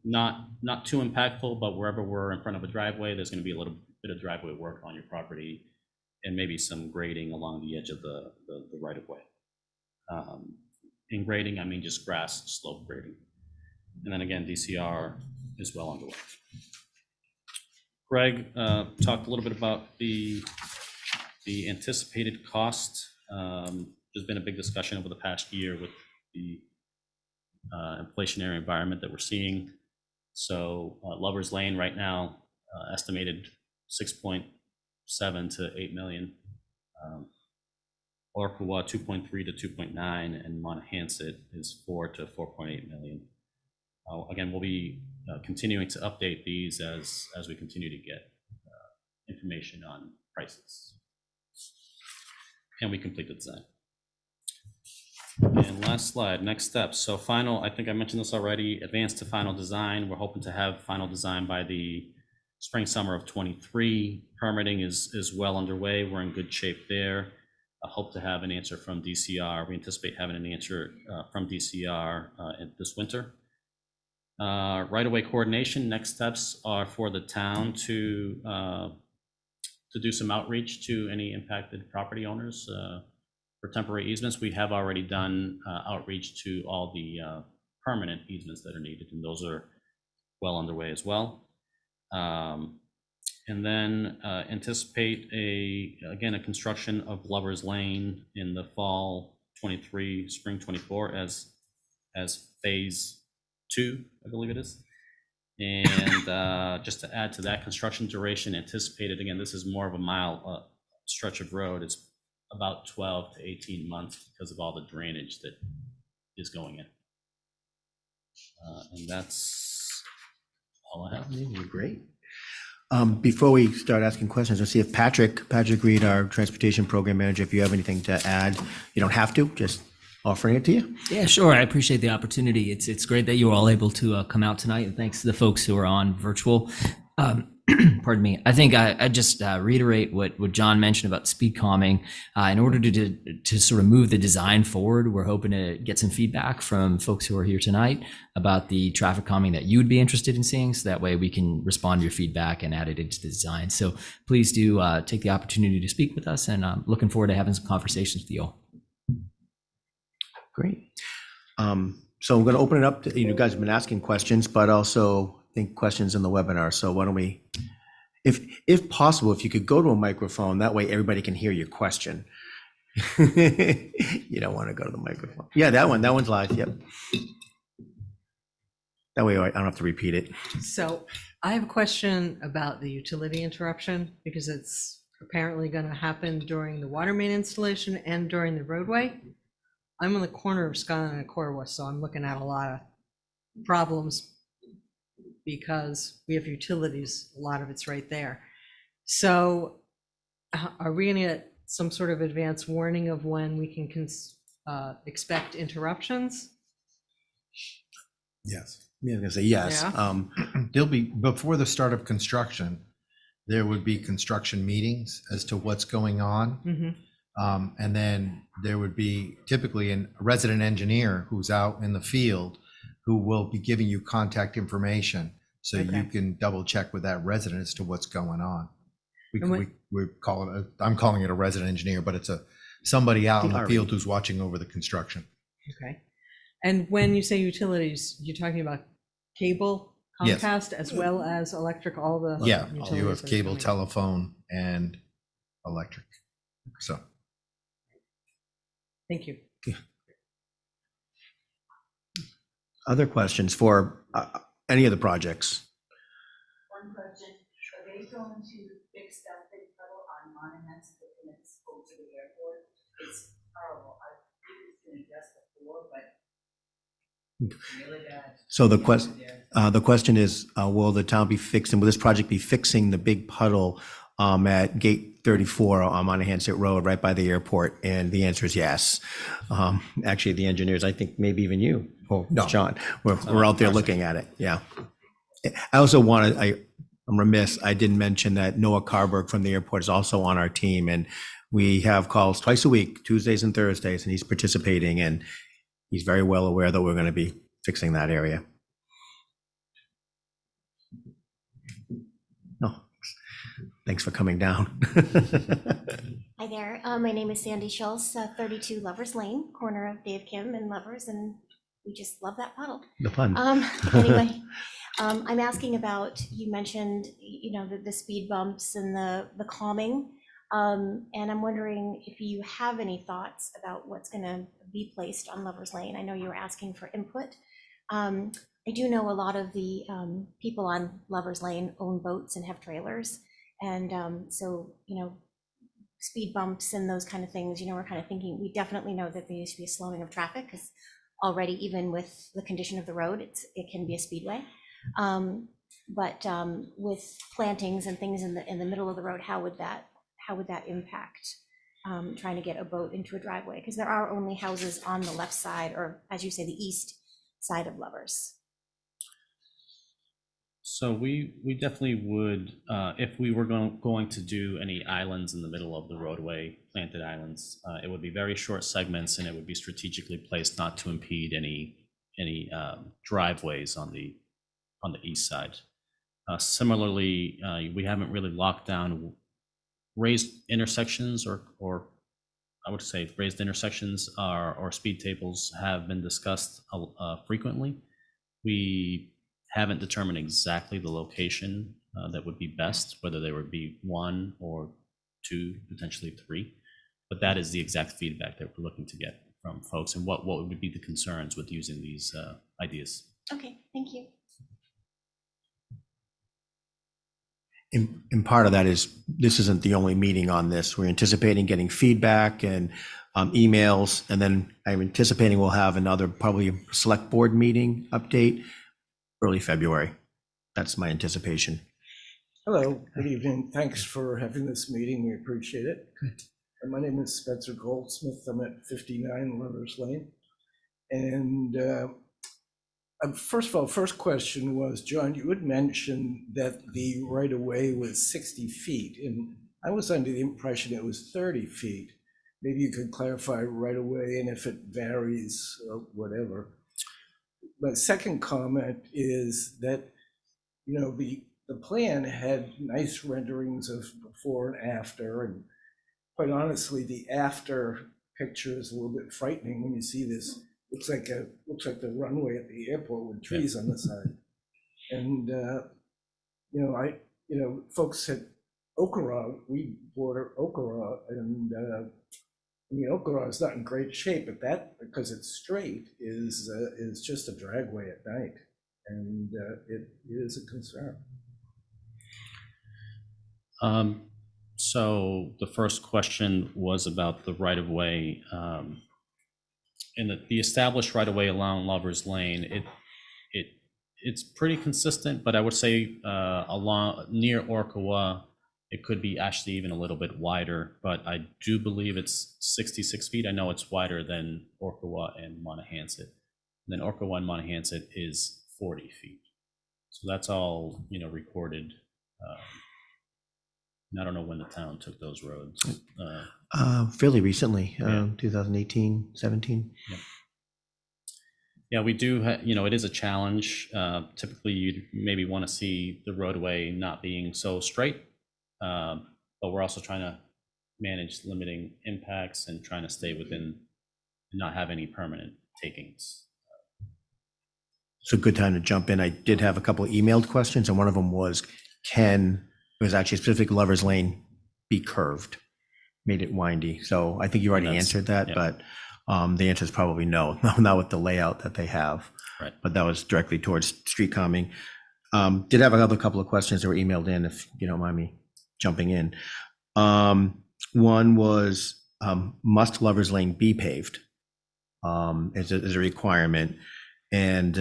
S1: Not too impactful, but wherever we're in front of a driveway, there's going to be a little bit of driveway work on your property, and maybe some grading along the edge of the right of way. In grading, I mean just grass slope grading. And then again, DCR is well underway. Greg talked a little bit about the anticipated cost. There's been a big discussion over the past year with the inflationary environment that we're seeing. So Lover's Lane right now estimated 6.7 to 8 million. Orkawa 2.3 to 2.9, and Monahans is 4 to 4.8 million. Again, we'll be continuing to update these as we continue to get information on prices. And we complete the design. And last slide, next steps. So final, I think I mentioned this already, advance to final design. We're hoping to have final design by the spring, summer of 23. Permitting is well underway. We're in good shape there. I hope to have an answer from DCR. We anticipate having an answer from DCR this winter. Right-of-way coordination, next steps are for the town to do some outreach to any impacted property owners for temporary easements. We have already done outreach to all the permanent easements that are needed, and those are well underway as well. And then anticipate again a construction of Lover's Lane in the fall 23, spring 24 as phase 2, I believe it is. And just to add to that, construction duration anticipated, again, this is more of a mile stretch of road. It's about 12 to 18 months because of all the drainage that is going in. And that's all I have.
S3: You're great. Before we start asking questions, let's see if Patrick Reed, our transportation program manager, if you have anything to add. You don't have to, just offering it to you.
S7: Yeah, sure. I appreciate the opportunity. It's great that you were all able to come out tonight, and thanks to the folks who are on virtual. Pardon me. I think I just reiterate what John mentioned about speed calming. In order to sort of move the design forward, we're hoping to get some feedback from folks who are here tonight about the traffic calming that you would be interested in seeing, so that way we can respond to your feedback and add it into the design. So please do take the opportunity to speak with us, and I'm looking forward to having some conversations with you all.
S3: Great. So I'm going to open it up to, you guys have been asking questions, but also I think questions in the webinar. So why don't we If possible, if you could go to a microphone, that way everybody can hear your question. You don't want to go to the microphone. Yeah, that one's live, yep. That way I don't have to repeat it.
S6: So I have a question about the utility interruption because it's apparently going to happen during the water main installation and during the roadway. I'm on the corner of Skyline and Corwus, so I'm looking at a lot of problems because we have utilities, a lot of it's right there. So are we going to get some sort of advance warning of when we can expect interruptions?
S4: Yes.
S3: Yeah, I was gonna say yes.
S6: Yeah.
S4: There'll be, before the start of construction, there would be construction meetings as to what's going on.
S6: Mhm.
S4: And then there would be typically a resident engineer who's out in the field who will be giving you contact information. So you
S6: Okay.
S4: can double check with that resident as to what's going on.
S6: And what-
S4: We call it, I'm calling it a resident engineer, but it's somebody out in the
S3: RE.
S4: field who's watching over the construction.
S6: Okay. And when you say utilities, you're talking about cable,
S4: Yes.
S6: Comcast, as well as electric, all the
S4: Yeah,
S6: utilities
S4: you have
S6: that are
S4: cable,
S6: coming.
S4: telephone, and electric. So.
S6: Thank you.
S3: Other questions for any of the projects?
S8: One question, are they going to fix that big puddle on Monuments when it's over to the airport? It's horrible. I've previously addressed before, but it's really bad.
S3: So the question is, will the town be fixing, will this project be fixing the big puddle at gate 34 on Monahans Road, right by the airport? And the answer is yes. Actually, the engineers, I think maybe even you, or
S4: No.
S3: John, we're out there looking at it, yeah. I also wanted, I'm remiss, I didn't mention that Noah Carberg from the airport is also on our team, and we have calls twice a week, Tuesdays and Thursdays, and he's participating, and he's very well aware that we're going to be fixing that area. No, thanks for coming down.
S9: Hi there. My name is Sandy Schultz, 32 Lovers Lane, corner of Dave Kim and Lovers, and we just love that puddle.
S3: The fun.
S9: Anyway, I'm asking about, you mentioned, the speed bumps and the calming, and I'm wondering if you have any thoughts about what's going to be placed on Lovers Lane. I know you were asking for input. I do know a lot of the people on Lovers Lane own boats and have trailers, and so, speed bumps and those kind of things, we're kind of thinking, we definitely know that there needs to be a slowing of traffic, because already, even with the condition of the road, it can be a speedway. But with plantings and things in the middle of the road, how would that impact trying to get a boat into a driveway? Because there are only houses on the left side, or as you say, the east side of Lovers.
S1: So we definitely would, if we were going to do any islands in the middle of the roadway, planted islands, it would be very short segments, and it would be strategically placed not to impede any driveways on the east side. Similarly, we haven't really locked down raised intersections, or I would say raised intersections or speed tables have been discussed frequently. We haven't determined exactly the location that would be best, whether there would be one or two, potentially three. But that is the exact feedback that we're looking to get from folks, and what would be the concerns with using these ideas.
S9: Okay, thank you.
S3: And part of that is, this isn't the only meeting on this. We're anticipating getting feedback and emails, and then I'm anticipating we'll have another probably select board meeting update early February. That's my anticipation.
S10: Hello, good evening. Thanks for having this meeting. We appreciate it. And my name is Spencer Goldsmith. I'm at 59 Lovers Lane. And first of all, first question was, John, you had mentioned that the right of way was 60 feet, and I was under the impression it was 30 feet. Maybe you could clarify right of way and if it varies or whatever. My second comment is that, the plan had nice renderings of before and after, and quite honestly, the after picture is a little bit frightening when you see this. Looks like the runway at the airport with trees on the side. And you know, folks at Okara, we border Okara, and I mean, Okara is not in great shape, but that, because it's straight, is just a dragway at night, and it is a concern.
S1: So the first question was about the right-of-way. In the established right-of-way along Lover's Lane, it's pretty consistent, but I would say along near Orkawa, it could be actually even a little bit wider, but I do believe it's 66 feet. I know it's wider than Orkawa and Monahans. Then Orkawa and Monahans is 40 feet. So that's all, recorded. And I don't know when the town took those roads.
S3: Fairly recently,
S1: Yeah.
S3: 2018, 17.
S1: Yeah, we do, it is a challenge. Typically, you'd maybe want to see the roadway not being so straight, but we're also trying to manage limiting impacts and trying to stay within, not have any permanent takings.
S3: It's a good time to jump in. I did have a couple of emailed questions, and one of them was, it was actually specific, Lover's Lane be curved? Made it windy. So I think you already answered that,
S1: yeah.
S3: but the answer is probably no, not with the layout that they have.
S1: Right.
S3: But that was directly towards street calming. Did have another couple of questions that were emailed in, if you don't mind me jumping in. One was, must Lover's Lane be paved? As a requirement, and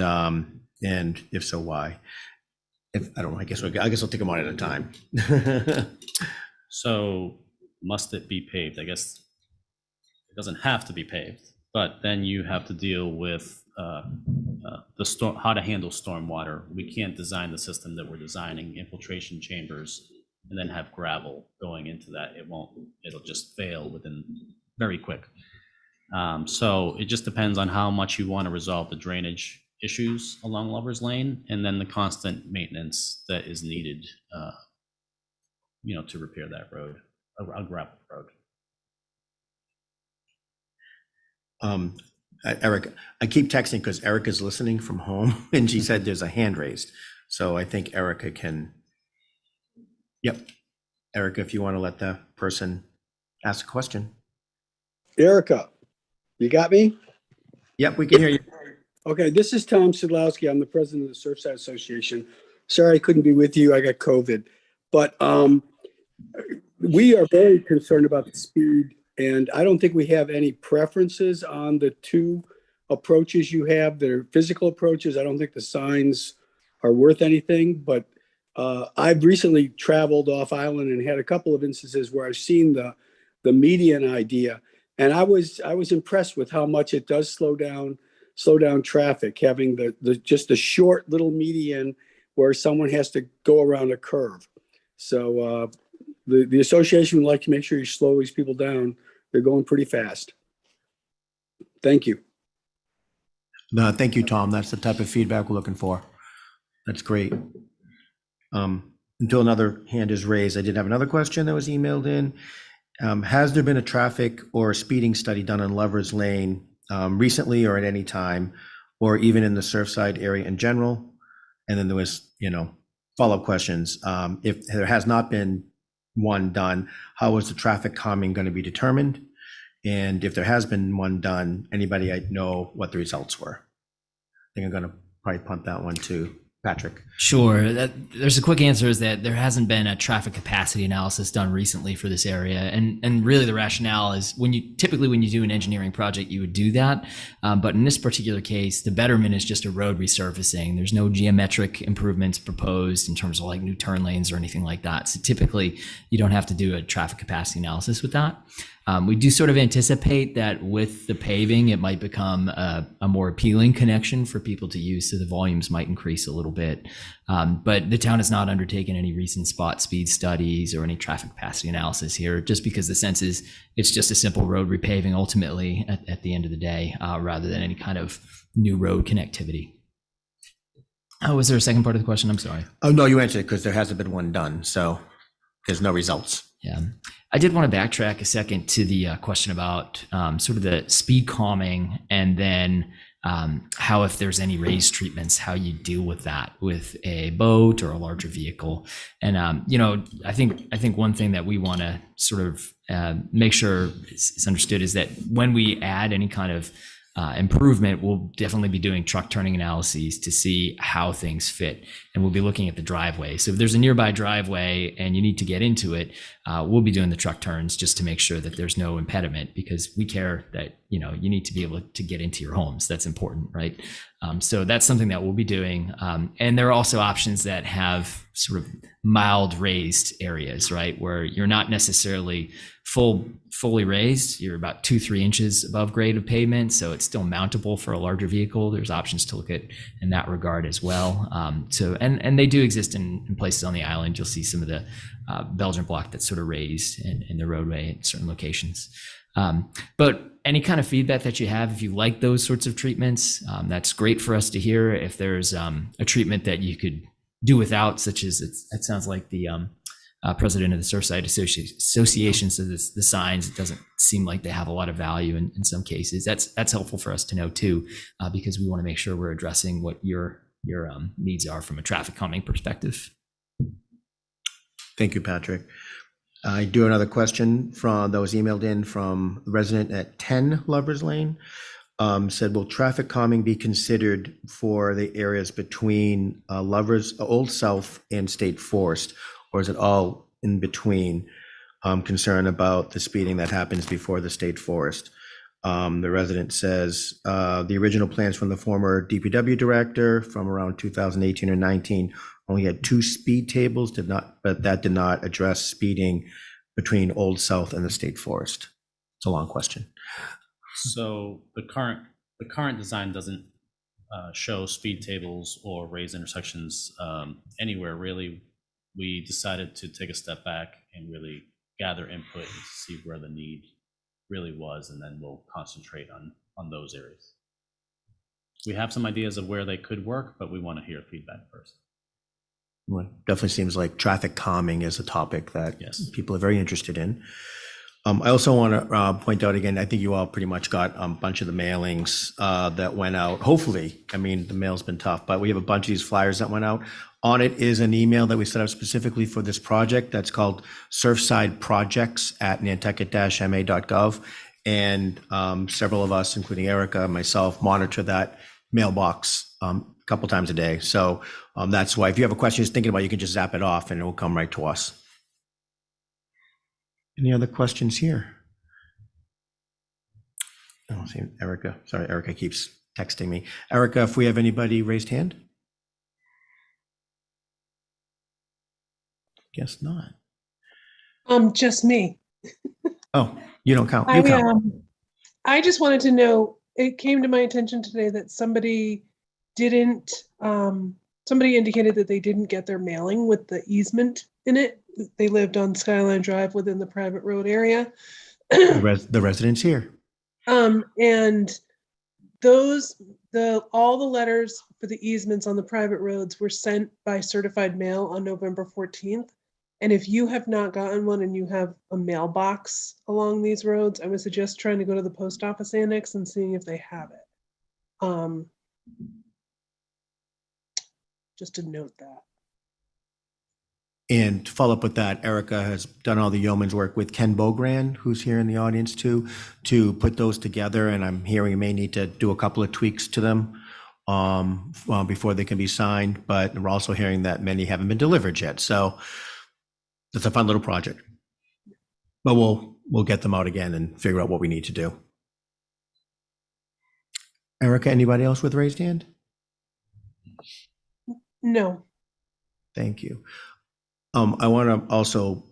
S3: if so, why? I don't know, I guess I'll take them one at a time.
S1: So must it be paved? I guess it doesn't have to be paved, but then you have to deal with the storm, how to handle stormwater. We can't design the system that we're designing, infiltration chambers, and then have gravel going into that. It'll just fail within very quick. So it just depends on how much you want to resolve the drainage issues along Lover's Lane, and then the constant maintenance that is needed, to repair that road, a gravel road.
S3: Eric, I keep texting because Erica's listening from home, and she said there's a hand raised. So I think Erica can, yep. Erica, if you want to let the person ask a question.
S11: Erica, you got me?
S3: Yep, we can hear you.
S11: Okay, this is Tom Sidlowski. I'm the president of the Surfside Association. Sorry I couldn't be with you. I got COVID. But we are very concerned about the speed, and I don't think we have any preferences on the two approaches you have. They're physical approaches. I don't think the signs are worth anything, but I've recently traveled off island and had a couple of instances where I've seen the median idea, and I was impressed with how much it does slow down traffic, having just a short little median where someone has to go around a curve. So the association would like to make sure you slow these people down. They're going pretty fast. Thank you.
S3: No, thank you, Tom. That's the type of feedback we're looking for. That's great. Until another hand is raised, I did have another question that was emailed in. Has there been a traffic or speeding study done on Lover's Lane recently or at any time, or even in the Surfside area in general? And then there was, follow-up questions. If there has not been one done, how is the traffic calming going to be determined? And if there has been one done, anybody I know what the results were? I think I'm going to probably punt that one to Patrick.
S7: Sure. There's a quick answer is that there hasn't been a traffic capacity analysis done recently for this area. And really the rationale is typically when you do an engineering project, you would do that. But in this particular case, the betterment is just a road resurfacing. There's no geometric improvements proposed in terms of like new turn lanes or anything like that. So typically you don't have to do a traffic capacity analysis with that. We do sort of anticipate that with the paving, it might become a more appealing connection for people to use, so the volumes might increase a little bit. But the town has not undertaken any recent spot speed studies or any traffic capacity analysis here, just because the sense is it's just a simple road repaving ultimately at the end of the day, rather than any kind of new road connectivity. Oh, was there a second part of the question? I'm sorry.
S3: Oh, no, you answered it because there hasn't been one done, so there's no results.
S7: Yeah. I did want to backtrack a second to the question about sort of the speed calming and then how, if there's any raised treatments, how you deal with that with a boat or a larger vehicle. And I think one thing that we want to sort of make sure is understood is that when we add any kind of improvement, we'll definitely be doing truck turning analyses to see how things fit. And we'll be looking at the driveway. So if there's a nearby driveway and you need to get into it, we'll be doing the truck turns just to make sure that there's no impediment, because we care that, you need to be able to get into your homes. That's important, right? So that's something that we'll be doing. And there are also options that have sort of mild raised areas, right? Where you're not necessarily fully raised. You're about 2-3 inches above grade of pavement. So it's still mountable for a larger vehicle. There's options to look at in that regard as well. And they do exist in places on the island. You'll see some of the Belgian block that's sort of raised in the roadway at certain locations. But any kind of feedback that you have, if you like those sorts of treatments, that's great for us to hear. If there's a treatment that you could do without, such as it sounds like the president of the Surfside Association says the signs, it doesn't seem like they have a lot of value in some cases. That's helpful for us to know too, because we want to make sure we're addressing what your needs are from a traffic calming perspective.
S3: Thank you, Patrick. I do another question that was emailed in from the resident at 10 Lovers Lane. Said, will traffic calming be considered for the areas between Old South and State Forest, or is it all in between? Concern about the speeding that happens before the State Forest. The resident says, the original plans from the former DPW director from around 2018 or 19 only had 2 speed tables, but that did not address speeding between Old South and the State Forest. It's a long question.
S1: So the current design doesn't show speed tables or raised intersections anywhere really. We decided to take a step back and really gather input and see where the need really was, and then we'll concentrate on those areas. We have some ideas of where they could work, but we want to hear feedback first.
S3: Well, definitely seems like traffic calming is a topic that people are very interested in. I also want to point out again, I think you all pretty much got a bunch of the mailings that went out. Hopefully, I mean, the mail's been tough, but we have a bunch of these flyers that went out. On it is an email that we set up specifically for this project that's called Surfside Projects at nantucket-ma.gov. And several of us, including Erica and myself, monitor that mailbox a couple times a day. So that's why if you have a question you're thinking about, you can just zap it off and it will come right to us. Any other questions here? Oh, see Erica. Sorry, Erica keeps texting me. Erica, if we have anybody raised hand? Guess not.
S5: Just me.
S3: Oh, you don't count. You count.
S5: I just wanted to know, it came to my attention today that somebody indicated that they didn't get their mailing with the easement in it. They lived on Skyline Drive within the private road area.
S3: The residents here.
S5: And all the letters for the easements on the private roads were sent by certified mail on November 14th. And if you have not gotten one and you have a mailbox along these roads, I would suggest trying to go to the post office annex and seeing if they have it. Just to note that.
S3: And to follow up with that, Erica has done all the yeoman's work with Ken Bogran, who's here in the audience too, to put those together. And I'm hearing you may need to do a couple of tweaks to them before they can be signed. But we're also hearing that many haven't been delivered yet. So it's a fun little project. But we'll get them out again and figure out what we need to do. Erica, anybody else with raised hand?
S5: No.
S3: Thank you. I want to also,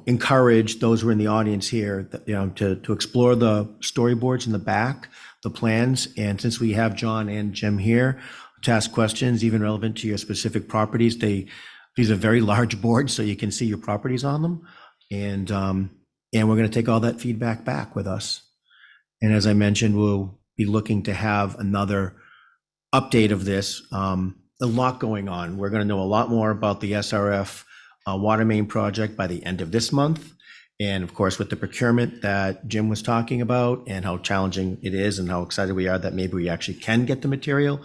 S3: encourage those who are in the audience here that, to explore the storyboards in the back, the plans. And since we have John and Jim here to ask questions, even relevant to your specific properties, these are very large boards, so you can see your properties on them. And we're going to take all that feedback back with us. And as I mentioned, we'll be looking to have another update of this. A lot going on. We're going to know a lot more about the SRF water main project by the end of this month. And of course, with the procurement that Jim was talking about and how challenging it is and how excited we are that maybe we actually can get the material.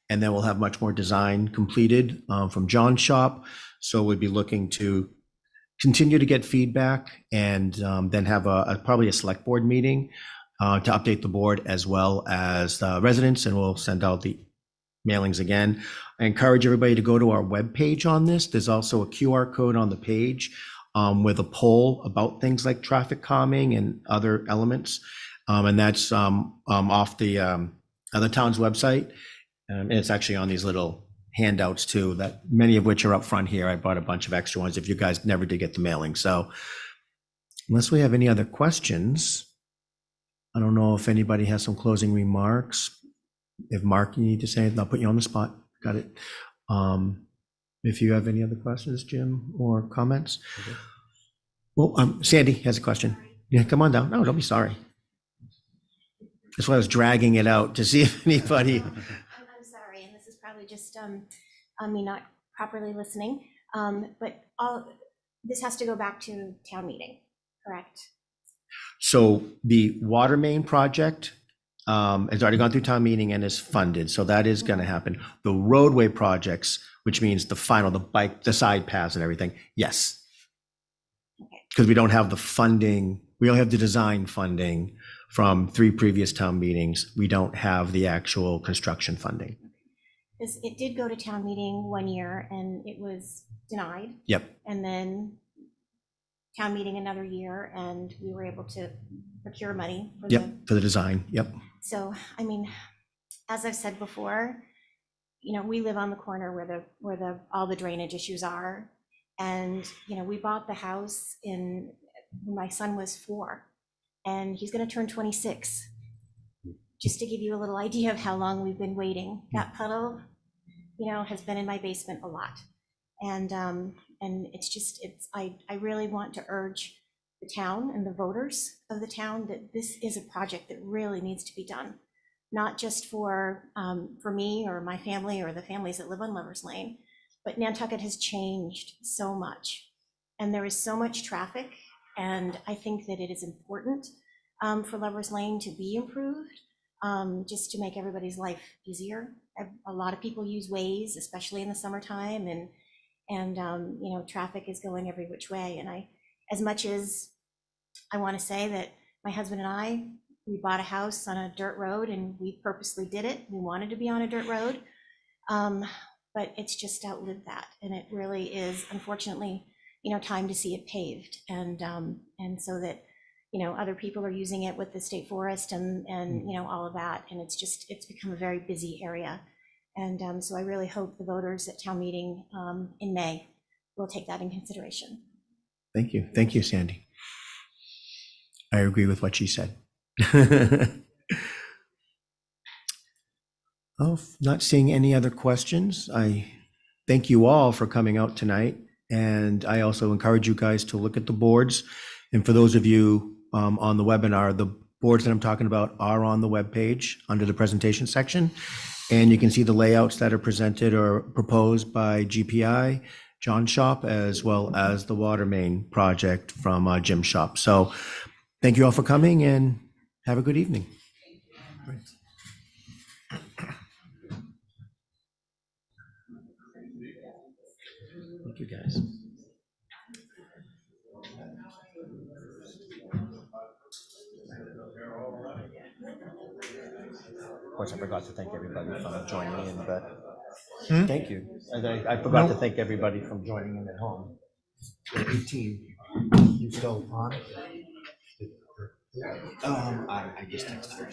S3: And then we'll have much more design completed from John's shop. So we'd be looking to continue to get feedback and then have probably a select board meeting to update the board as well as the residents, and we'll send out the mailings again. I encourage everybody to go to our webpage on this. There's also a QR code on the page with a poll about things like traffic calming and other elements. And that's off the other town's website. And it's actually on these little handouts too, that many of which are up front here. I brought a bunch of extra ones if you guys never did get the mailing. So unless we have any other questions, I don't know if anybody has some closing remarks. If Mark, you need to say it, I'll put you on the spot. Got it. If you have any other questions, Jim, or comments.
S1: Okay.
S3: Well, Sandy has a question. Yeah, come on down. No, don't be sorry. That's why I was dragging it out to see if anybody.
S9: I'm sorry, and this is probably just me not properly listening, but this has to go back to town meeting, correct?
S3: So the water main project has already gone through town meeting and is funded, so that is going to happen. The roadway projects, which means the final, the side paths and everything, yes. Because we don't have the funding, we only have the design funding from 3 previous town meetings. We don't have the actual construction funding.
S9: Because it did go to town meeting one year and it was denied.
S3: Yep.
S9: And then town meeting another year and we were able to procure money for
S3: Yep, for the design, yep.
S9: So, I mean, as I've said before, you know, we live on the corner where all the drainage issues are. And, you know, we bought the house when my son was 4 and he's going to turn 26. Just to give you a little idea of how long we've been waiting. That puddle, you know, has been in my basement a lot. And I really want to urge the town and the voters of the town that this is a project that really needs to be done. Not just for me or my family or the families that live on Lovers Lane, but Nantucket has changed so much. And there is so much traffic. And I think that it is important for Lovers Lane to be improved, just to make everybody's life easier. A lot of people use Waze, especially in the summertime, and you know, traffic is going every which way. And as much as I want to say that my husband and we bought a house on a dirt road and we purposely did it. We wanted to be on a dirt road, but it's just outlived that. And it really is, unfortunately, you know, time to see it paved. And so that, you know, other people are using it with the state forest and you know, all of that. And it's become a very busy area. And so I really hope the voters at town meeting in May will take that in consideration.
S3: Thank you. Thank you, Sandy. I agree with what she said. Oh, not seeing any other questions. I thank you all for coming out tonight. And I also encourage you guys to look at the boards. And for those of you on the webinar, the boards that I'm talking about are on the webpage under the presentation section. And you can see the layouts that are presented or proposed by GPI, John's shop, as well as the water main project from Jim's shop. So thank you all for coming and have a good evening. Thank you, guys. Of course, I forgot to thank everybody from joining in, but thank you. I forgot to thank everybody from joining in at home. 18. You still on? I just texted her.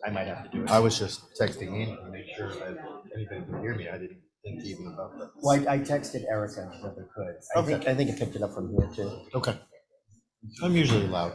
S3: I might have to do it.
S4: I was just texting Andy to make sure that anybody could hear me. I didn't think even about that.
S3: Well, I texted Erica if I could. I think it picked it up from here too.
S4: Okay. I'm usually loud.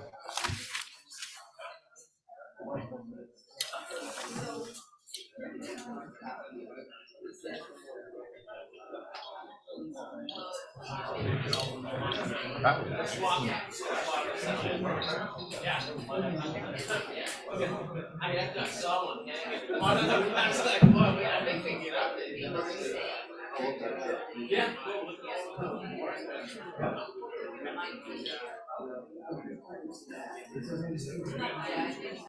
S2: Yeah.